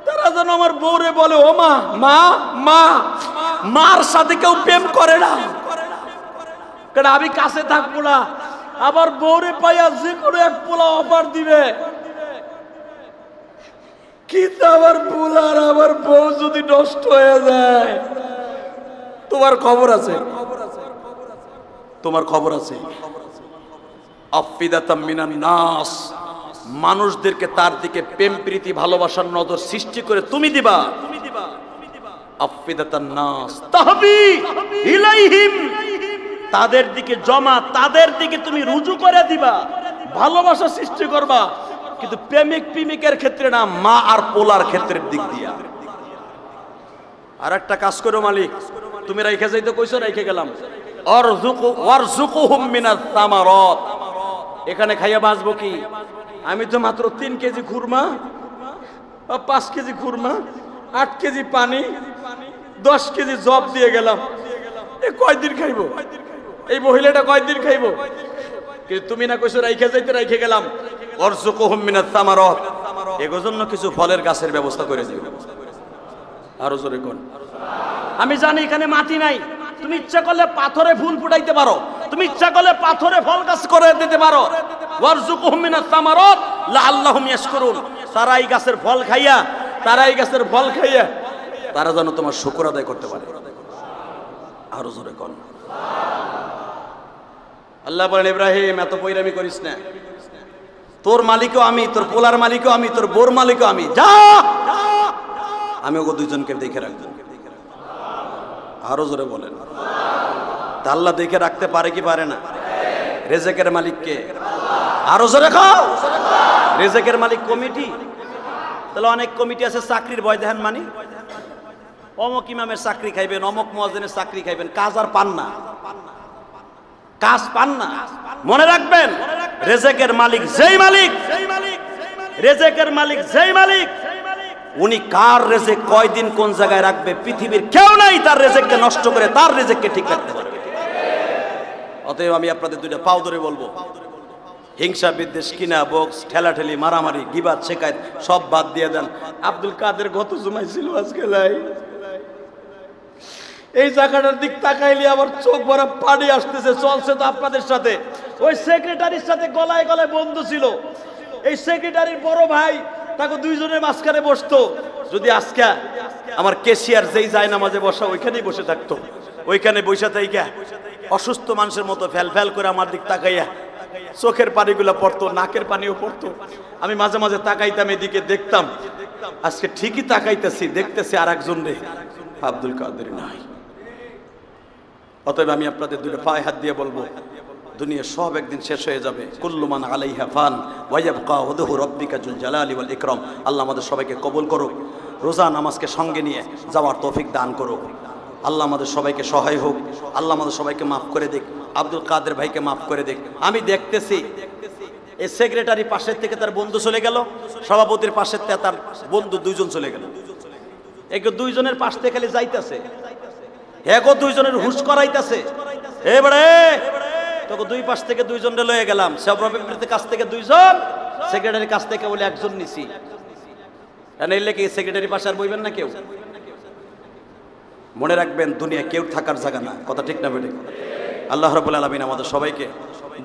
তারা যেন আমার বউরে বলে ও মা। মা মা, মার সাথে কেউ প্রেম করে না, কারণ আমি কাছে থাকবো না, আবার বউরে পাইয়া যে কোনো এক পোলা অফার দিবে। কিন্তু আমার পোলা আর আমার বউ যদি নষ্ট হয়ে যায়, তোমার খবর আছে, তোমার খবর আছে। আফিদাতাম মিনান নাস, মানুষদেরকে তার দিকে প্রেম প্রীতি ভালোবাসার নজর সৃষ্টি করে তুমি দিবা। আফিদাতান নাস তাহবি ইলাইহিম, তাদের দিকে জমা, তাদের দিকে তুমি রুজু করে দিবা, ভালোবাসা সৃষ্টি করবা, কিন্তু প্রেমিক প্রেমিকের ক্ষেত্রে না, মা আর পোলার ক্ষেত্রের দিক দিয়া। আর একটা কাজ করো মালিক, তুমি রাইখা যাইতে কইছো, রাইখে গেলাম, ওয়ারযুকহুম মিনাত থামারাত, এখানে খাইয়া বাঁচবো কি? আমি তো মাত্র 3 কেজি খুরমা, 5 কেজি খুরমা, 8 কেজি পানি, 10 কেজি জব দিয়ে গেলাম, এ কয়দিন খাইবো? এই মহিলাটা কয়দিন খাইবো? কিন্তু তুমি না কইছো রাইখা যাইতে, রাইখে গেলাম। ওয়ারযুকহুম মিনাত থামারাত, এগোর জন্য কিছু ফলের গাছের ব্যবস্থা করে দিও। আরো জোরে কোন। আমি জানি এখানে মাটি নাই, তুমি ইচ্ছা করলে পাথরে ফুল ফুটাইতে পারো, তুমি ইচ্ছা করলে পাথরে ফল গাছ করে দিতে পারো। ওয়ারযুকহুম মিনাত থামারাত লাআল্লাহুম ইয়াশকুরুন, তারা এই গাছের ফল খাইয়া, তারা এই গাছের ফল খাইয়া তারা যেন তোমার শুকর আদায় করতে পারে। আরো জোরে কোন। আল্লাহ বলেন, ইব্রাহিম এত পয়রামি করিস না, তোর মালিকও আমি, তোর পোলার মালিকও আমি, তোর বোর মালিকও আমি, যা আমি ওকে দুইজনকে দেখে রাখবো। আরো জোরে বলেন। তা আল্লাহ দেখে রাখতে পারে কি পারে না? রেজেকের মালিক কে? আরো জোরে খাও। রেজেকের মালিক কমিটি। তাহলে অনেক কমিটি আছে চাকরির ভয় দেখেন, মানে অমুক ইমামের চাকরি খাইবেন, অমুক মুয়াজ্জিনের চাকরি খাইবেন, কাজ আর পান না, কাজ পান না। মনে রাখবেন, রেজেকের মালিক যেই মালিক, রেজেকের মালিক যেই মালিক, উনি কার রেজেক কয়দিন কোন জায়গায় রাখবে পৃথিবীর কেউ নাই তার রেজেককে নষ্ট করে তার রেজেককে ঠিক রাখতে পারবে। অতএব আমি আপনাদের দুইটা পাও ধরে বলবো, হিংসা বিদ্বেষ, কিনা বক্স, ঠেলাঠেলি, মারামারি, গিবাত, শেখায়ত সব বাদ দিয়ে দেন। আব্দুল কাদের গত জুমায় ছিল, আজকে লাই। এই জায়গাটার দিক তাকাইলে আমার চোখ ভরা পানি আসতেছে। চলছে তো আপনাদের সাথে, ওই সেক্রেটারির সাথে গলায় গলায় বন্ধু ছিল। এই সেক্রেটারির বড় ভাই তাকে দুইজনের মাঝখানে বসতো। যদি আজকে আমার কেশিয়ার যেই যায় নামাজে বসা ওইখানেই বসে থাকতো, ওইখানে বসে থাইকা অসুস্থ মানুষের মতো ফ্যাল ফ্যাল করে আমার দিক তাকাইয়া চোখের পানিগুলো পড়তো, নাকের পানিও পড়তো। আমি মাঝে মাঝে তাকাইতাম, এদিকে দেখতাম। আজকে ঠিকই তাকাইতেছি, দেখতেছি আর একজন রে, আব্দুল কাদের নাই। অতএব আমি আপনাদের দুটো পায়ে হাত দিয়ে বলবো, দুনিয়া সব একদিন শেষ হয়ে যাবে। কুল্লু মান আলাইহা ফান ওয়া ইয়াবকা ওয়াজহু রাব্বিকা যুল জালালি ওয়াল ইকরাম। আল্লাহ আমাদের সবাইকে কবুল করুক, রোজা নামাজকে সঙ্গে নিয়ে যাওয়ার তৌফিক দান করুক। আল্লাহ আমাদের সবাইকে সহায় হোক। আল্লাহ আমাদের সবাইকে মাফ করে দিক, আব্দুল কাদের ভাইকে মাফ করে দিক। আমি দেখতেছি এই সেক্রেটারি পাশের থেকে তার বন্ধু চলে গেল, সভাপতির পাশের থেকে তার বন্ধু দুইজন চলে গেল। এই দুইজনের পাশ থেকে খালি যাইতেছে, এগো দুইজনের হুশ করাইতেছে। এবারে তোকে দুই পাশ থেকে দুইজনরে লয়ে গেলাম, সভাপতির কাছ থেকে দুইজন, সেক্রেটারির কাছ থেকে বলে একজন নিছি। এলে কি সেক্রেটারি পাশে আর বইবেন না কেউ? মনে রাখবেন, দুনিয়া কেউ থাকার জায়গা না। কথা ঠিক না বেটে? আল্লাহ রাব্বুল আলামিন আমাদের সবাইকে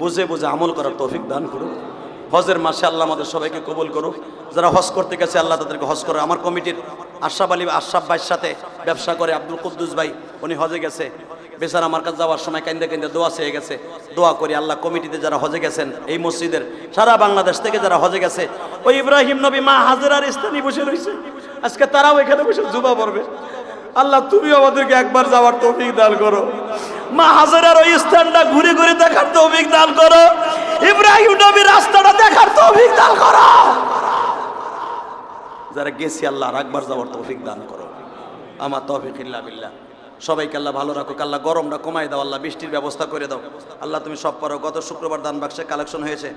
বুঝে বুঝে আমল করার তৌফিক দান করুক। হজের মাসে আল্লাহ আমাদের সবাইকে কবুল করুক। যারা হজ করতে গেছে আল্লাহ তাদেরকে হজ করো। আমার কমিটির আশরাফ ভাইয়ের সাথে ব্যবসা করে আব্দুল কুদ্দুস ভাই, উনি হজে গেছে। বেচারা আমার কাছে যাওয়ার সময় কান্দে কান্দে দোয়া চেয়ে গেছে। দোয়া করি আল্লাহ কমিটিতে যারা হজে গেছেন, এই মসজিদের সারা বাংলাদেশ থেকে যারা হজে গেছে, ওই ইব্রাহিম নবী মা হাজেরার স্থানে বসে রয়েছে, আজকে তারাও এখানে বসে জুবা পড়বে। আল্লাহ তুমি আমাদেরকে একবার যাওয়ার তৌফিক দান করো। মা হাজেরার ওই স্থানটা ঘুরে ঘুরে দেখার তৌফিক দান করো। ইব্রাহিম নবীর রাস্তাটা দেখার তৌফিক দান করো। যারা গেছি আল্লাহ একবার যাওয়ার তৌফিক দান করো। আমার তৌফিক ইল্লা বিল্লাহ। সবাইকে আল্লাহ ভালো রাখুক। আল্লাহ গরমটা কমাই দাও, আল্লাহ বৃষ্টির ব্যবস্থা করে দাও। আল্লাহ তুমি সব পারো। গত শুক্রবার দান বাক্সে কালেকশন হয়েছে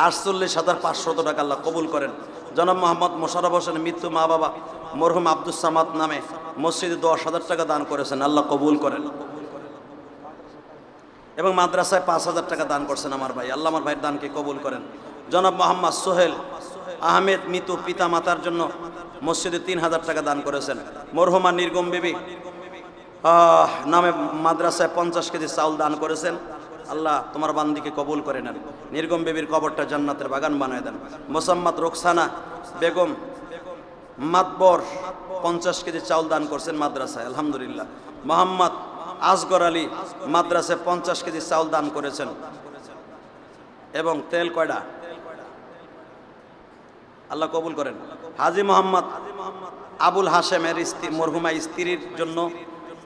48,500 টাকা, আল্লাহ কবুল করেন। জনাব মোহাম্মদ মোশাররফ হোসেনের মৃত্যু মা বাবা মরহুম আব্দুস সামাদ নামে মসজিদে 10,000 টাকা দান করেছেন, আল্লাহ কবুল করেন। এবং মাদ্রাসায় 5,000 টাকা দান করছেন আমার ভাই, আল্লাহ আমার ভাইয়ের দানকে কবুল করেন। জনাব মোহাম্মদ সোহেল আহমেদ মৃত্যু পিতা মাতার জন্য মসজিদে 3,000 টাকা দান করেছেন। মরহুমা নির্গম বিবি নামে মাদ্রাসায় 50 কেজি চাউল দান করেছেন, আল্লাহ তোমার বান্দিকে কবুল করে নেন। নির্গম বিবির কবরটা জান্নাতের বাগান বানায় দেন। মোসাম্মদ রোকসানা বেগম মাতবর 50 কেজি চাউল দান করছেন মাদ্রাসায়, আলহামদুলিল্লাহ। মোহাম্মদ আসগর আলী মাদ্রাসায় 50 কেজি চাউল দান করেছেন। এবং তেল কয়ডা, আল্লাহ কবুল করেন। হাজী মোহাম্মদ আবুল হাশেমের মরহুমা স্ত্রীর জন্য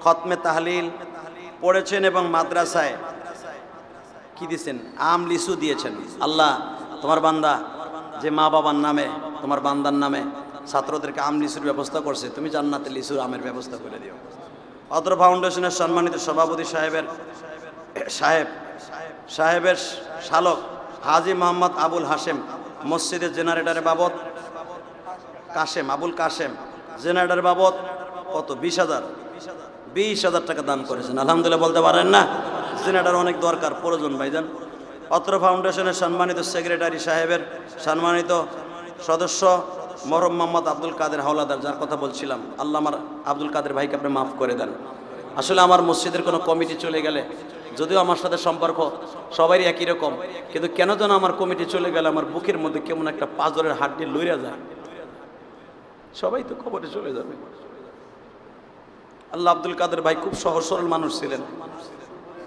খতমে তাহলিল পড়েছেন এবং মাদ্রাসায় কি দিয়েছেন, আম লিচু দিয়েছেন। আল্লাহ তোমার বান্দা যে মা বাবার নামে, তোমার বান্দার নামে ছাত্রদেরকে আম লিচুর ব্যবস্থা করছে, তুমি জান্নাতে লিচুর আমের ব্যবস্থা করে দিও। অত্র ফাউন্ডেশনের সম্মানিত সভাপতি সাহেবের শালক হাজী মোহাম্মদ আবুল হাশেম মসজিদের জেনারেটরের বাবদ আবুল কাশেম জেনারেটর বাবদ কত 20,000 টাকা দান করেছেন, আলহামদুলিল্লাহ বলতে পারেন না? জেনারেটর অনেক দরকার, প্রয়োজন ভাইজান। অত্র ফাউন্ডেশনের সম্মানিত সেক্রেটারি সাহেবের সম্মানিত সদস্য মরহুম মোহাম্মদ আব্দুল কাদের হাওলাদার, যার কথা বলছিলাম, আল্লাহ আমার আব্দুল কাদের ভাইকে আপনি মাফ করে দেন। আসলে আমার মসজিদের কোনো কমিটি চলে গেলে, যদিও আমার সাথে সম্পর্ক সবারই একই রকম, কিন্তু কেন যেন আমার কমিটি চলে গেলে আমার বুকের মধ্যে কেমন একটা পাঁজরের হাড্ডি লইরা যায়। সবাই তো কবরে চলে যাবে। আল্লাহ আব্দুল কাদের ভাই খুব সহজ সরল মানুষ ছিলেন,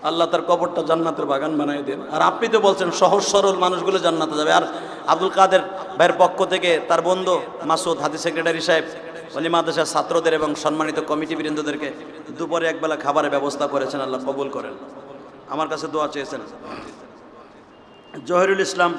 আল্লাহ তার কবরটা জান্নাতের বাগান বানাই দেন। আর আপনি তো বলছেন সহজ সরল মানুষগুলো জান্নাতে যাবে। আর আব্দুল কাদের ভাইয়ের পক্ষ থেকে তার বন্ধু মাসুদ হাদি সেক্রেটারি সাহেব ওলি মাদ্রাসার ছাত্রদের এবং সম্মানিত কমিটি বৃন্দদেরকে দুপুরে একবেলা খাবারের ব্যবস্থা করেছেন, আল্লাহ কবুল করেন। আমার কাছে দোয়া চেয়েছেন। জহিরুল ইসলাম